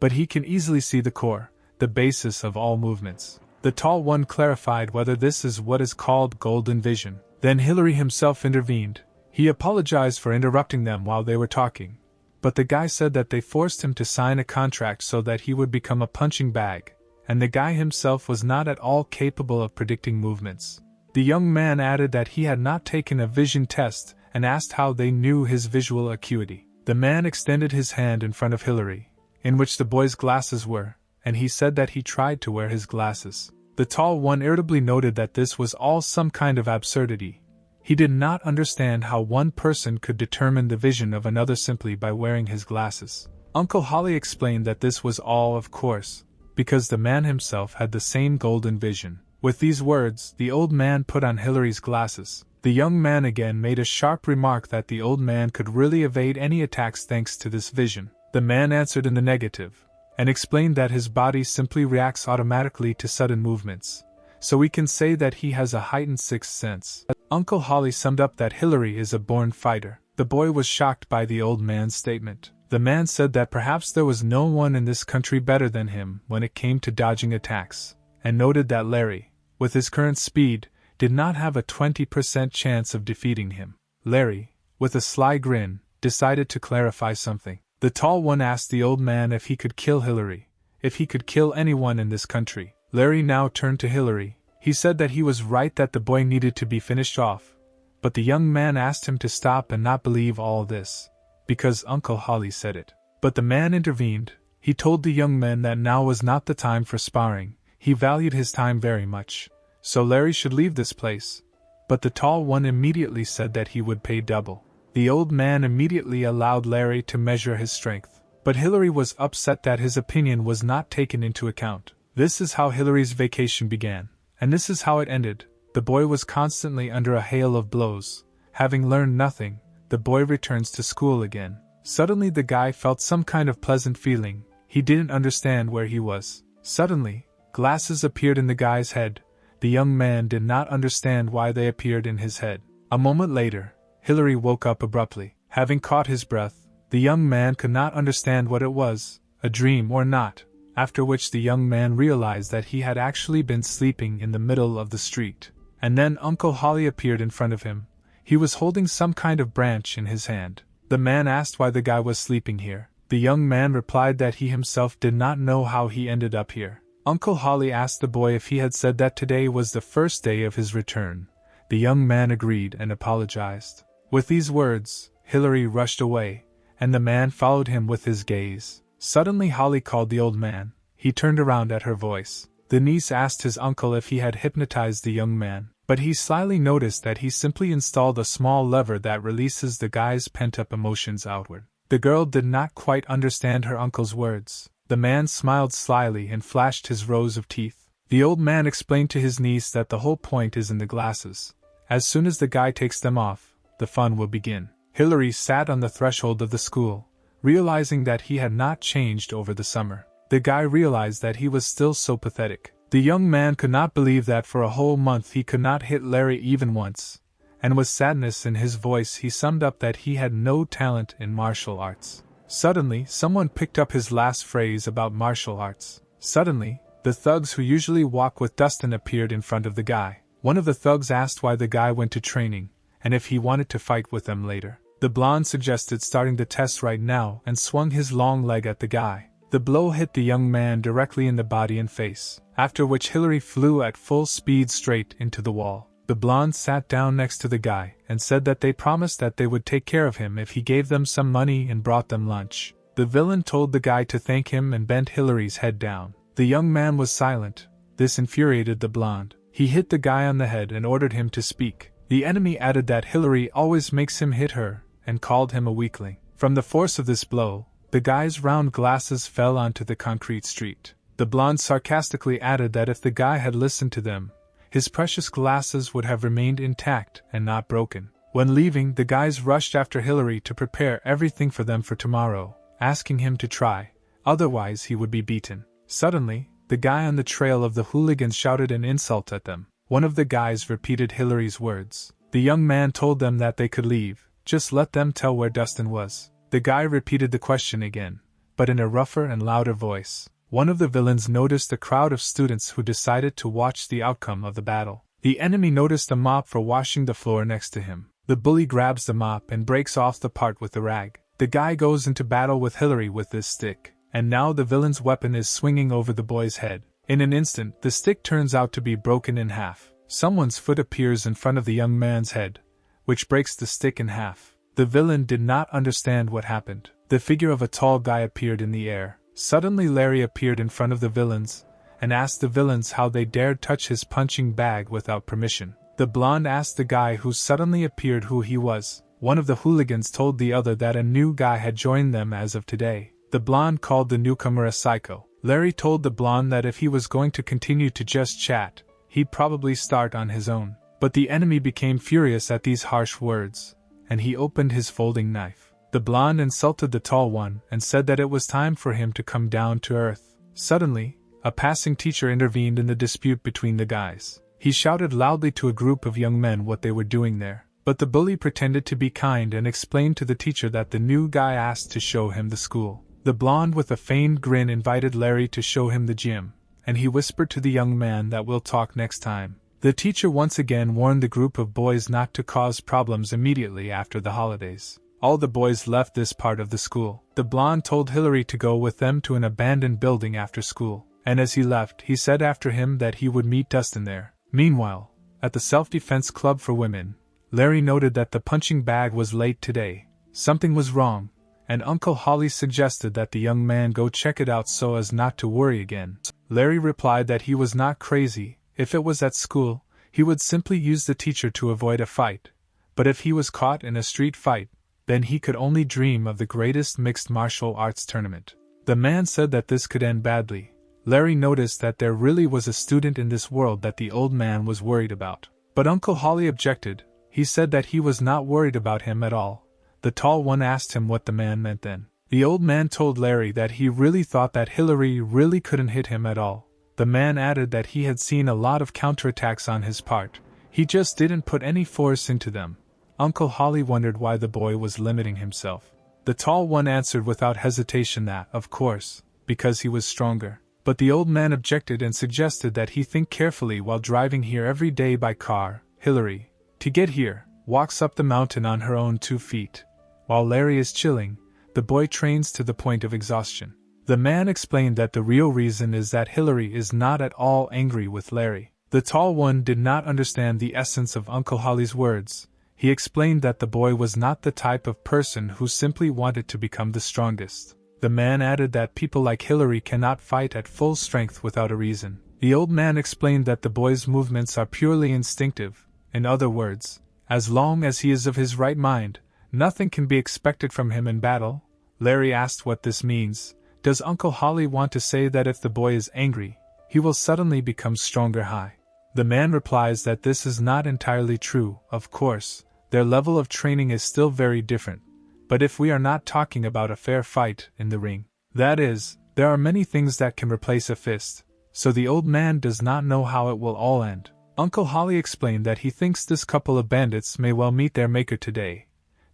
but he can easily see the core, the basis of all movements. The tall one clarified whether this is what is called golden vision. Then Hillary himself intervened. He apologized for interrupting them while they were talking, but the guy said that they forced him to sign a contract so that he would become a punching bag, and the guy himself was not at all capable of predicting movements. The young man added that he had not taken a vision test and asked how they knew his visual acuity. The man extended his hand in front of Hillary, in which the boy's glasses were, and he said that he tried to wear his glasses. The tall one irritably noted that this was all some kind of absurdity. He did not understand how one person could determine the vision of another simply by wearing his glasses. Uncle Holly explained that this was all, of course, because the man himself had the same golden vision. With these words, the old man put on Hillary's glasses. The young man again made a sharp remark that the old man could really evade any attacks thanks to this vision. The man answered in the negative, and explained that his body simply reacts automatically to sudden movements, so we can say that he has a heightened sixth sense. Uncle Holly summed up that Hillary is a born fighter. The boy was shocked by the old man's statement. The man said that perhaps there was no one in this country better than him when it came to dodging attacks, and noted that Larry, with his current speed, did not have a 20% chance of defeating him. Larry, with a sly grin, decided to clarify something. The tall one asked the old man if he could kill Hillary, if he could kill anyone in this country. Larry now turned to Hillary. He said that he was right that the boy needed to be finished off, but the young man asked him to stop and not believe all this, because Uncle Holly said it. But the man intervened. He told the young man that now was not the time for sparring. He valued his time very much, so Larry should leave this place. But the tall one immediately said that he would pay double. The old man immediately allowed Larry to measure his strength, but Hillary was upset that his opinion was not taken into account. This is how Hillary's vacation began, and this is how it ended. The boy was constantly under a hail of blows. Having learned nothing, the boy returns to school again. Suddenly the guy felt some kind of pleasant feeling. He didn't understand where he was. Suddenly, glasses appeared in the guy's head. The young man did not understand why they appeared in his head. A moment later, Hillary woke up abruptly. Having caught his breath, the young man could not understand what it was, a dream or not, after which the young man realized that he had actually been sleeping in the middle of the street. And then Uncle Holly appeared in front of him. He was holding some kind of branch in his hand. The man asked why the guy was sleeping here. The young man replied that he himself did not know how he ended up here. Uncle Holly asked the boy if he had said that today was the first day of his return. The young man agreed and apologized. With these words, Hillary rushed away, and the man followed him with his gaze. Suddenly Holly called the old man. He turned around at her voice. The niece asked his uncle if he had hypnotized the young man, but he slyly noticed that he simply installed a small lever that releases the guy's pent-up emotions outward. The girl did not quite understand her uncle's words. The man smiled slyly and flashed his rows of teeth. The old man explained to his niece that the whole point is in the glasses. As soon as the guy takes them off, the fun will begin. Hillary sat on the threshold of the school, realizing that he had not changed over the summer. The guy realized that he was still so pathetic. The young man could not believe that for a whole month he could not hit Larry even once, and with sadness in his voice he summed up that he had no talent in martial arts. Suddenly, someone picked up his last phrase about martial arts. Suddenly, the thugs who usually walk with Dustin appeared in front of the guy. One of the thugs asked why the guy went to training, and if he wanted to fight with them later. The blonde suggested starting the test right now and swung his long leg at the guy. The blow hit the young man directly in the body and face, after which Hillary flew at full speed straight into the wall. The blonde sat down next to the guy and said that they promised that they would take care of him if he gave them some money and brought them lunch. The villain told the guy to thank him and bent Hillary's head down. The young man was silent. This infuriated the blonde. He hit the guy on the head and ordered him to speak. The enemy added that Hillary always makes him hit her, and called him a weakling. From the force of this blow, the guy's round glasses fell onto the concrete street. The blonde sarcastically added that if the guy had listened to them, his precious glasses would have remained intact and not broken. When leaving, the guys rushed after Hillary to prepare everything for them for tomorrow, asking him to try, otherwise he would be beaten. Suddenly, the guy on the trail of the hooligans shouted an insult at them. One of the guys repeated Hillary's words. The young man told them that they could leave, just let them tell where Dustin was. The guy repeated the question again, but in a rougher and louder voice. One of the villains noticed a crowd of students who decided to watch the outcome of the battle. The enemy noticed a mop for washing the floor next to him. The bully grabs the mop and breaks off the part with the rag. The guy goes into battle with Hillary with this stick, and now the villain's weapon is swinging over the boy's head. In an instant, the stick turns out to be broken in half. Someone's foot appears in front of the young man's head, which breaks the stick in half. The villain did not understand what happened. The figure of a tall guy appeared in the air. Suddenly Larry appeared in front of the villains, and asked the villains how they dared touch his punching bag without permission. The blonde asked the guy who suddenly appeared who he was. One of the hooligans told the other that a new guy had joined them as of today. The blonde called the newcomer a psycho. Larry told the blonde that if he was going to continue to just chat, he'd probably start on his own. But the enemy became furious at these harsh words, and he opened his folding knife. The blonde insulted the tall one and said that it was time for him to come down to earth. Suddenly, a passing teacher intervened in the dispute between the guys. He shouted loudly to a group of young men what they were doing there, but the bully pretended to be kind and explained to the teacher that the new guy asked to show him the school. The blonde with a feigned grin invited Larry to show him the gym, and he whispered to the young man that we'll talk next time. The teacher once again warned the group of boys not to cause problems immediately after the holidays. All the boys left this part of the school. The blonde told Hillary to go with them to an abandoned building after school, and as he left, he said after him that he would meet Dustin there. Meanwhile, at the self-defense club for women, Larry noted that the punching bag was late today. Something was wrong, and Uncle Holly suggested that the young man go check it out so as not to worry again. Larry replied that he was not crazy. If it was at school, he would simply use the teacher to avoid a fight, but if he was caught in a street fight, then he could only dream of the greatest mixed martial arts tournament. The man said that this could end badly. Larry noticed that there really was a student in this world that the old man was worried about. But Uncle Holly objected. He said that he was not worried about him at all. The tall one asked him what the man meant then. The old man told Larry that he really thought that Hillary really couldn't hit him at all. The man added that he had seen a lot of counterattacks on his part. He just didn't put any force into them. Uncle Holly wondered why the boy was limiting himself. The tall one answered without hesitation that, of course, because he was stronger. But the old man objected and suggested that he think carefully while driving here every day by car. Hillary, to get here, walks up the mountain on her own 2 feet. While Larry is chilling, the boy trains to the point of exhaustion. The man explained that the real reason is that Hillary is not at all angry with Larry. The tall one did not understand the essence of Uncle Holly's words. He explained that the boy was not the type of person who simply wanted to become the strongest. The man added that people like Hillary cannot fight at full strength without a reason. The old man explained that the boy's movements are purely instinctive. In other words, as long as he is of his right mind, nothing can be expected from him in battle. Larry asked what this means. Does Uncle Holly want to say that if the boy is angry, he will suddenly become stronger? The man replies that this is not entirely true. Of course, their level of training is still very different, but if we are not talking about a fair fight in the ring, that is, there are many things that can replace a fist, so the old man does not know how it will all end. Uncle Holly explained that he thinks this couple of bandits may well meet their maker today,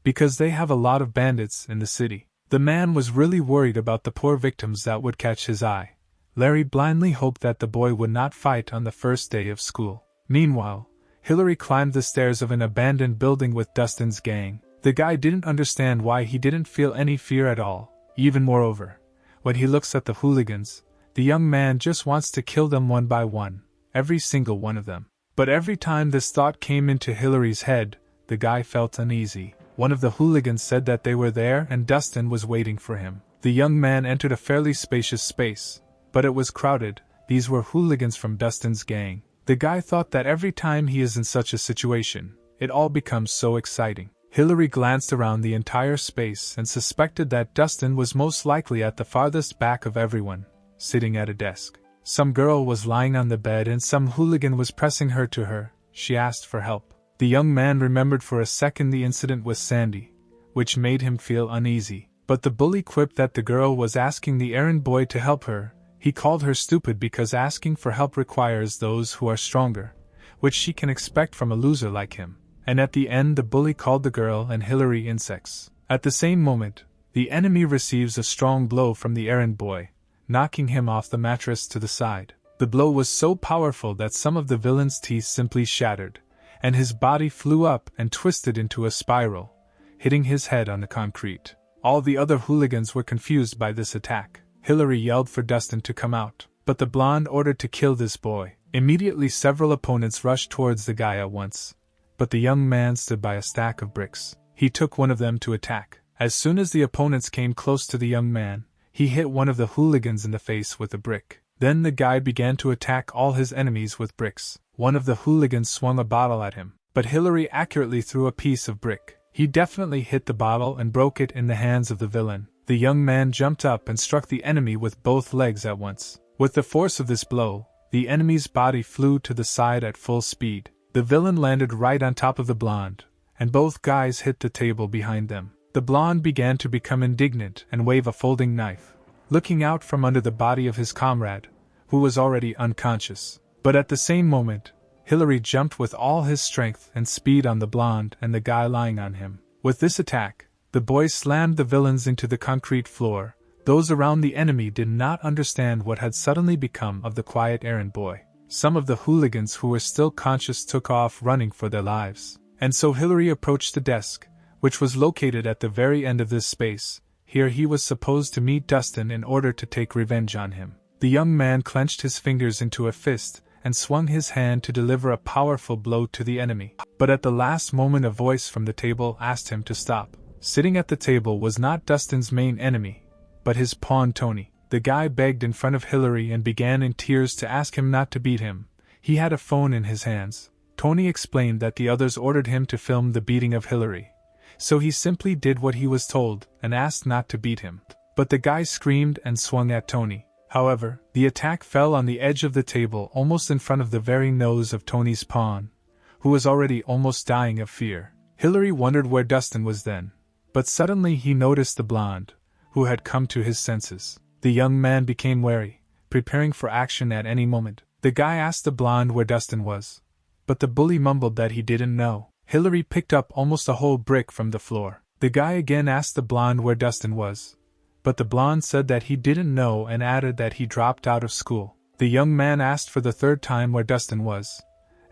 because they have a lot of bandits in the city. The man was really worried about the poor victims that would catch his eye. Larry blindly hoped that the boy would not fight on the first day of school. Meanwhile, Hillary climbed the stairs of an abandoned building with Dustin's gang. The guy didn't understand why he didn't feel any fear at all. Even moreover, when he looks at the hooligans, the young man just wants to kill them one by one, every single one of them. But every time this thought came into Hillary's head, the guy felt uneasy. One of the hooligans said that they were there and Dustin was waiting for him. The young man entered a fairly spacious space, but it was crowded. These were hooligans from Dustin's gang. The guy thought that every time he is in such a situation, it all becomes so exciting. Hillary glanced around the entire space and suspected that Dustin was most likely at the farthest back of everyone, sitting at a desk. Some girl was lying on the bed and some hooligan was pressing her to her. She asked for help. The young man remembered for a second the incident with Sandy, which made him feel uneasy. But the bully quipped that the girl was asking the errand boy to help her. He called her stupid because asking for help requires those who are stronger, which she can expect from a loser like him. And at the end the bully called the girl and Hillary insects. At the same moment, the enemy receives a strong blow from the errand boy, knocking him off the mattress to the side. The blow was so powerful that some of the villain's teeth simply shattered, and his body flew up and twisted into a spiral, hitting his head on the concrete. All the other hooligans were confused by this attack. Hillary yelled for Dustin to come out, but the blonde ordered to kill this boy. Immediately several opponents rushed towards the guy at once, but the young man stood by a stack of bricks. He took one of them to attack. As soon as the opponents came close to the young man, he hit one of the hooligans in the face with a brick. Then the guy began to attack all his enemies with bricks. One of the hooligans swung a bottle at him, but Hillary accurately threw a piece of brick. He definitely hit the bottle and broke it in the hands of the villain. The young man jumped up and struck the enemy with both legs at once. With the force of this blow, the enemy's body flew to the side at full speed. The villain landed right on top of the blonde, and both guys hit the table behind them. The blonde began to become indignant and wave a folding knife, looking out from under the body of his comrade, who was already unconscious. But at the same moment, Hillary jumped with all his strength and speed on the blonde and the guy lying on him. With this attack, the boy slammed the villains into the concrete floor. Those around the enemy did not understand what had suddenly become of the quiet errand boy. Some of the hooligans who were still conscious took off running for their lives. And so Hillary approached the desk, which was located at the very end of this space. Here he was supposed to meet Dustin in order to take revenge on him. The young man clenched his fingers into a fist and swung his hand to deliver a powerful blow to the enemy. But at the last moment a voice from the table asked him to stop. Sitting at the table was not Dustin's main enemy, but his pawn Tony. The guy begged in front of Hillary and began in tears to ask him not to beat him. He had a phone in his hands. Tony explained that the others ordered him to film the beating of Hillary, so he simply did what he was told and asked not to beat him. But the guy screamed and swung at Tony. However, the attack fell on the edge of the table almost in front of the very nose of Tony's pawn, who was already almost dying of fear. Hillary wondered where Dustin was then, but suddenly he noticed the blonde, who had come to his senses. The young man became wary, preparing for action at any moment. The guy asked the blonde where Dustin was, but the bully mumbled that he didn't know. Hillary picked up almost a whole brick from the floor. The guy again asked the blonde where Dustin was, but the blonde said that he didn't know and added that he dropped out of school. The young man asked for the third time where Dustin was,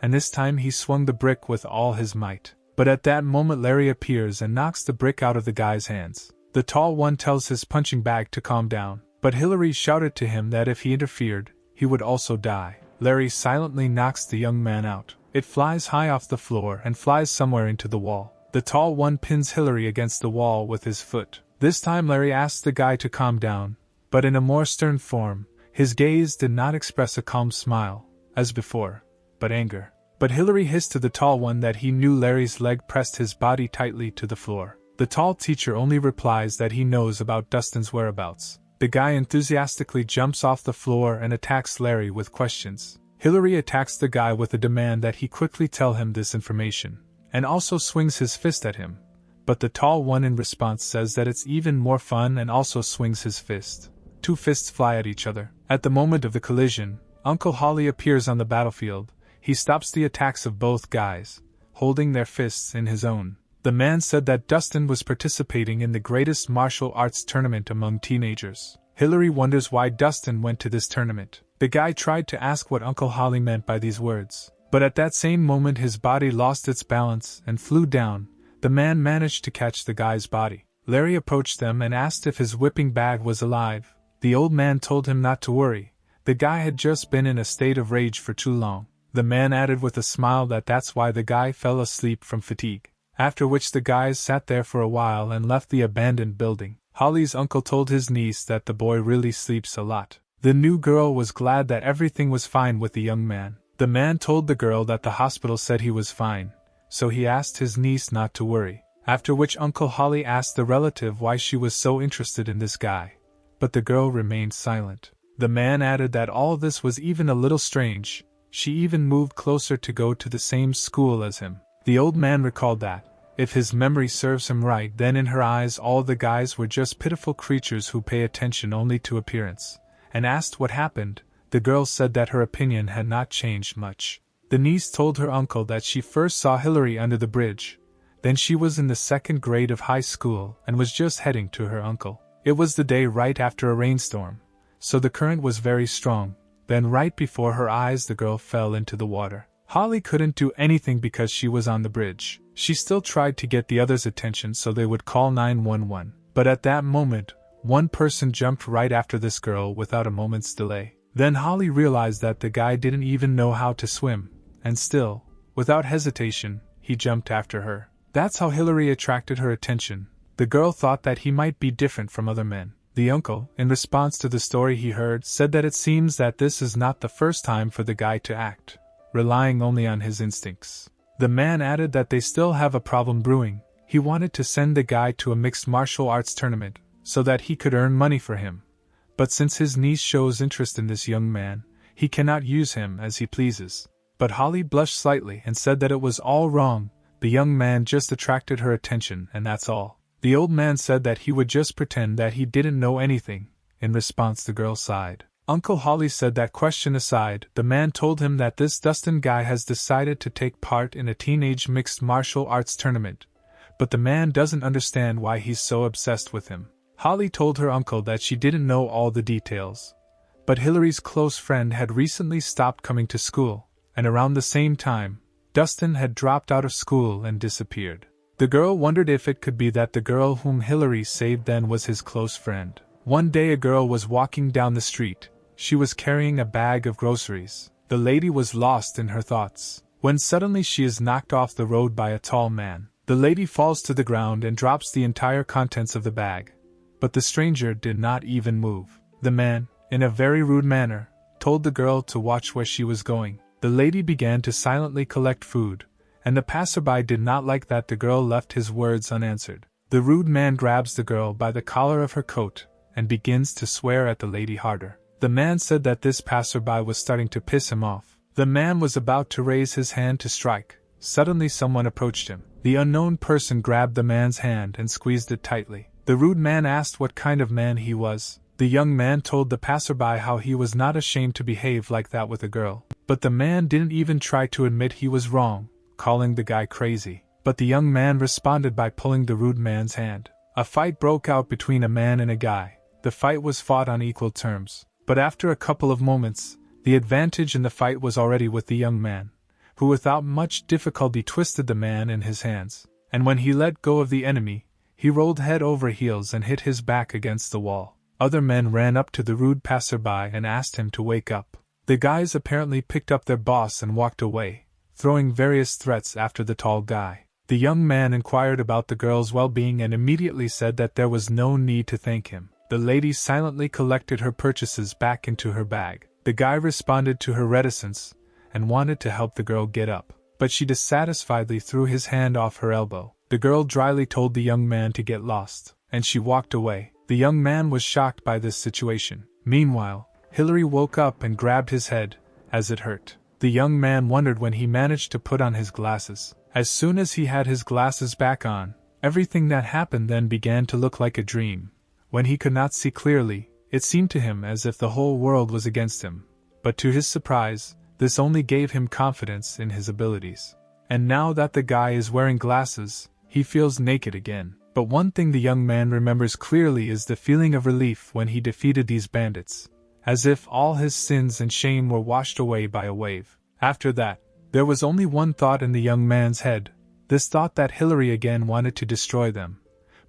and this time he swung the brick with all his might. But at that moment Larry appears and knocks the brick out of the guy's hands. The tall one tells his punching bag to calm down, but Hillary shouted to him that if he interfered, he would also die. Larry silently knocks the young man out. It flies high off the floor and flies somewhere into the wall. The tall one pins Hillary against the wall with his foot. This time Larry asks the guy to calm down, but in a more stern form. His gaze did not express a calm smile, as before, but anger. But Hillary hissed to the tall one that he knew Larry's leg pressed his body tightly to the floor. The tall teacher only replies that he knows about Dustin's whereabouts. The guy enthusiastically jumps off the floor and attacks Larry with questions. Hillary attacks the guy with a demand that he quickly tell him this information, and also swings his fist at him. But the tall one in response says that it's even more fun and also swings his fist. Two fists fly at each other. At the moment of the collision, Uncle Holly appears on the battlefield. He stops the attacks of both guys, holding their fists in his own. The man said that Dustin was participating in the greatest martial arts tournament among teenagers. Hillary wonders why Dustin went to this tournament. The guy tried to ask what Uncle Holly meant by these words, but at that same moment his body lost its balance and flew down. The man managed to catch the guy's body. Larry approached them and asked if his whipping bag was alive. The old man told him not to worry. The guy had just been in a state of rage for too long. The man added with a smile that that's why the guy fell asleep from fatigue. After which the guys sat there for a while and left the abandoned building. Holly's uncle told his niece that the boy really sleeps a lot. The new girl was glad that everything was fine with the young man. The man told the girl that the hospital said he was fine, so he asked his niece not to worry. After which Uncle Holly asked the relative why she was so interested in this guy, but the girl remained silent. The man added that all this was even a little strange. She even moved closer to go to the same school as him. The old man recalled that, if his memory serves him right, then in her eyes all the guys were just pitiful creatures who pay attention only to appearance, and asked what happened. The girl said that her opinion had not changed much. The niece told her uncle that she first saw Hillary under the bridge, then she was in the 2nd grade of high school and was just heading to her uncle. It was the day right after a rainstorm, so the current was very strong. Then right before her eyes the girl fell into the water. Holly couldn't do anything because she was on the bridge. She still tried to get the others' attention so they would call 911. But at that moment, one person jumped right after this girl without a moment's delay. Then Holly realized that the guy didn't even know how to swim, and still, without hesitation, he jumped after her. That's how Hillary attracted her attention. The girl thought that he might be different from other men. The uncle, in response to the story he heard, said that it seems that this is not the first time for the guy to act, relying only on his instincts. The man added that they still have a problem brewing. He wanted to send the guy to a mixed martial arts tournament, so that he could earn money for him. But since his niece shows interest in this young man, he cannot use him as he pleases. But Holly blushed slightly and said that it was all wrong. The young man just attracted her attention and that's all. The old man said that he would just pretend that he didn't know anything. In response the girl sighed. Uncle Holly said that question aside, the man told him that this Dustin guy has decided to take part in a teenage mixed martial arts tournament, but the man doesn't understand why he's so obsessed with him. Holly told her uncle that she didn't know all the details, but Hillary's close friend had recently stopped coming to school, and around the same time, Dustin had dropped out of school and disappeared. The girl wondered if it could be that the girl whom Hillary saved then was his close friend. One day a girl was walking down the street. She was carrying a bag of groceries. The lady was lost in her thoughts, when suddenly she is knocked off the road by a tall man. The lady falls to the ground and drops the entire contents of the bag. But the stranger did not even move. The man, in a very rude manner, told the girl to watch where she was going. The lady began to silently collect food, and the passerby did not like that the girl left his words unanswered. The rude man grabs the girl by the collar of her coat and begins to swear at the lady harder. The man said that this passerby was starting to piss him off. The man was about to raise his hand to strike. Suddenly someone approached him. The unknown person grabbed the man's hand and squeezed it tightly. The rude man asked what kind of man he was. The young man told the passerby how he was not ashamed to behave like that with a girl. But the man didn't even try to admit he was wrong, calling the guy crazy. But the young man responded by pulling the rude man's hand. A fight broke out between a man and a guy. The fight was fought on equal terms. But after a couple of moments, the advantage in the fight was already with the young man, who without much difficulty twisted the man in his hands. And when he let go of the enemy, he rolled head over heels and hit his back against the wall. Other men ran up to the rude passerby and asked him to wake up. The guys apparently picked up their boss and walked away, throwing various threats after the tall guy. The young man inquired about the girl's well-being and immediately said that there was no need to thank him. The lady silently collected her purchases back into her bag. The guy responded to her reticence and wanted to help the girl get up, but she dissatisfiedly threw his hand off her elbow. The girl dryly told the young man to get lost, and she walked away. The young man was shocked by this situation. Meanwhile, Hillary woke up and grabbed his head, as it hurt. The young man wondered when he managed to put on his glasses. As soon as he had his glasses back on, everything that happened then began to look like a dream. When he could not see clearly, it seemed to him as if the whole world was against him. But to his surprise, this only gave him confidence in his abilities. And now that the guy is wearing glasses, he feels naked again. But one thing the young man remembers clearly is the feeling of relief when he defeated these bandits, as if all his sins and shame were washed away by a wave. After that, there was only one thought in the young man's head, this thought that Hillary again wanted to destroy them.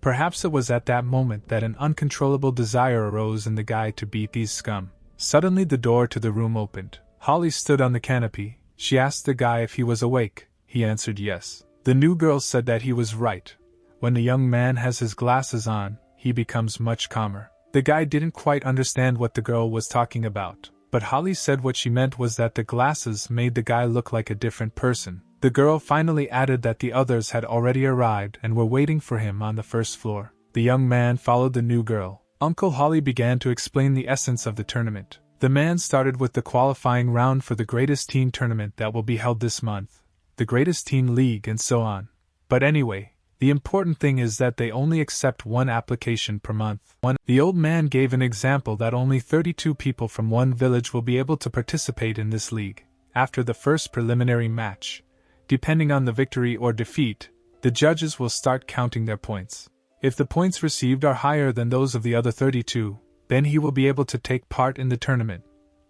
Perhaps it was at that moment that an uncontrollable desire arose in the guy to beat these scum. Suddenly the door to the room opened. Holly stood on the canopy. She asked the guy if he was awake. He answered yes. The new girl said that he was right. When the young man has his glasses on, he becomes much calmer. The guy didn't quite understand what the girl was talking about, but Holly said what she meant was that the glasses made the guy look like a different person. The girl finally added that the others had already arrived and were waiting for him on the first floor. The young man followed the new girl. Uncle Holly began to explain the essence of the tournament. The man started with the qualifying round for the greatest teen tournament that will be held this month, the greatest teen league, and so on. But anyway, the important thing is that they only accept one application per month. The old man gave an example that only 32 people from one village will be able to participate in this league. After the first preliminary match, depending on the victory or defeat, the judges will start counting their points. If the points received are higher than those of the other 32, then he will be able to take part in the tournament.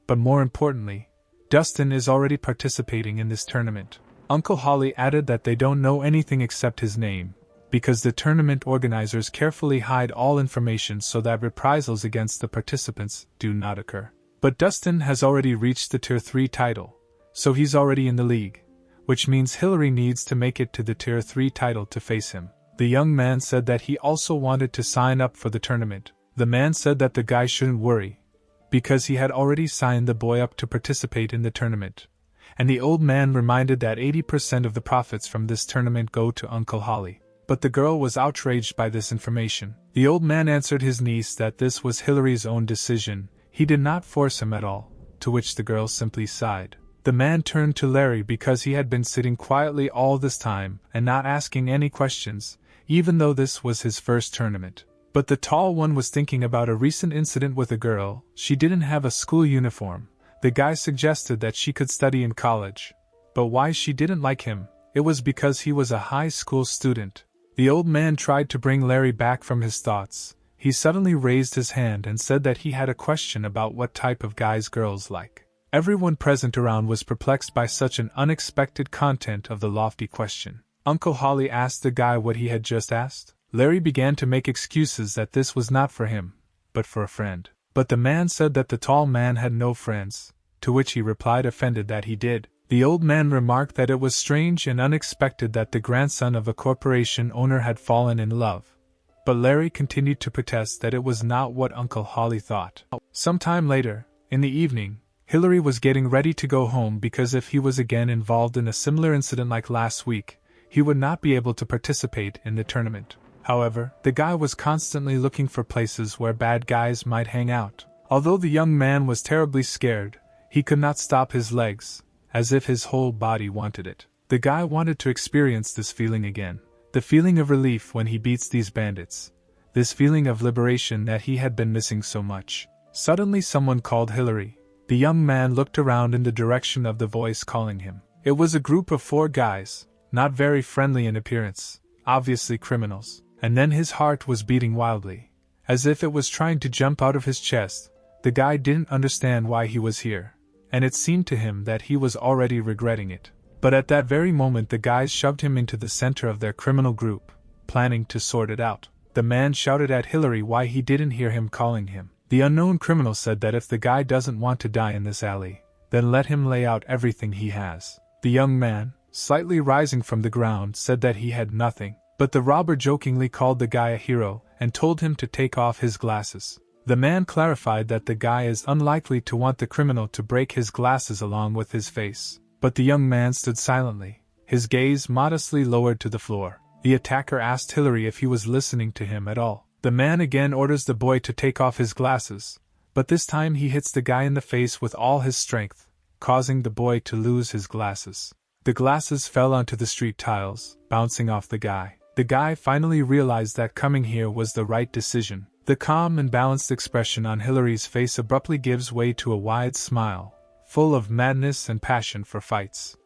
But more importantly, Dustin is already participating in this tournament. Uncle Holly added that they don't know anything except his name, because the tournament organizers carefully hide all information so that reprisals against the participants do not occur. But Dustin has already reached the Tier 3 title, so he's already in the league, which means Hillary needs to make it to the Tier 3 title to face him. The young man said that he also wanted to sign up for the tournament. The man said that the guy shouldn't worry, because he had already signed the boy up to participate in the tournament. And the old man reminded that 80% of the profits from this tournament go to Uncle Holly. But the girl was outraged by this information. The old man answered his niece that this was Hillary's own decision, he did not force him at all, to which the girl simply sighed. The man turned to Larry because he had been sitting quietly all this time and not asking any questions, even though this was his first tournament. But the tall one was thinking about a recent incident with a girl. She didn't have a school uniform. The guy suggested that she could study in college. But why she didn't like him? It was because he was a high school student. The old man tried to bring Larry back from his thoughts. He suddenly raised his hand and said that he had a question about what type of guys girls like. Everyone present around was perplexed by such an unexpected content of the lofty question. Uncle Holly asked the guy what he had just asked. Larry began to make excuses that this was not for him, but for a friend. But the man said that the tall man had no friends, to which he replied offended that he did. The old man remarked that it was strange and unexpected that the grandson of a corporation owner had fallen in love. But Larry continued to protest that it was not what Uncle Holly thought. Sometime later, in the evening, Hillary was getting ready to go home because if he was again involved in a similar incident like last week, he would not be able to participate in the tournament. However, the guy was constantly looking for places where bad guys might hang out. Although the young man was terribly scared, he could not stop his legs, as if his whole body wanted it. The guy wanted to experience this feeling again. The feeling of relief when he beats these bandits. This feeling of liberation that he had been missing so much. Suddenly someone called Hillary. The young man looked around in the direction of the voice calling him. It was a group of 4 guys, not very friendly in appearance, obviously criminals. And then his heart was beating wildly, as if it was trying to jump out of his chest. The guy didn't understand why he was here, and it seemed to him that he was already regretting it. But at that very moment the guys shoved him into the center of their criminal group, planning to sort it out. The man shouted at Hillary why he didn't hear him calling him. The unknown criminal said that if the guy doesn't want to die in this alley, then let him lay out everything he has. The young man, slightly rising from the ground, said that he had nothing. But the robber jokingly called the guy a hero and told him to take off his glasses. The man clarified that the guy is unlikely to want the criminal to break his glasses along with his face. But the young man stood silently, his gaze modestly lowered to the floor. The attacker asked Hillary if he was listening to him at all. The man again orders the boy to take off his glasses, but this time he hits the guy in the face with all his strength, causing the boy to lose his glasses. The glasses fell onto the street tiles, bouncing off the guy. The guy finally realized that coming here was the right decision. The calm and balanced expression on Hillary's face abruptly gives way to a wide smile, full of madness and passion for fights.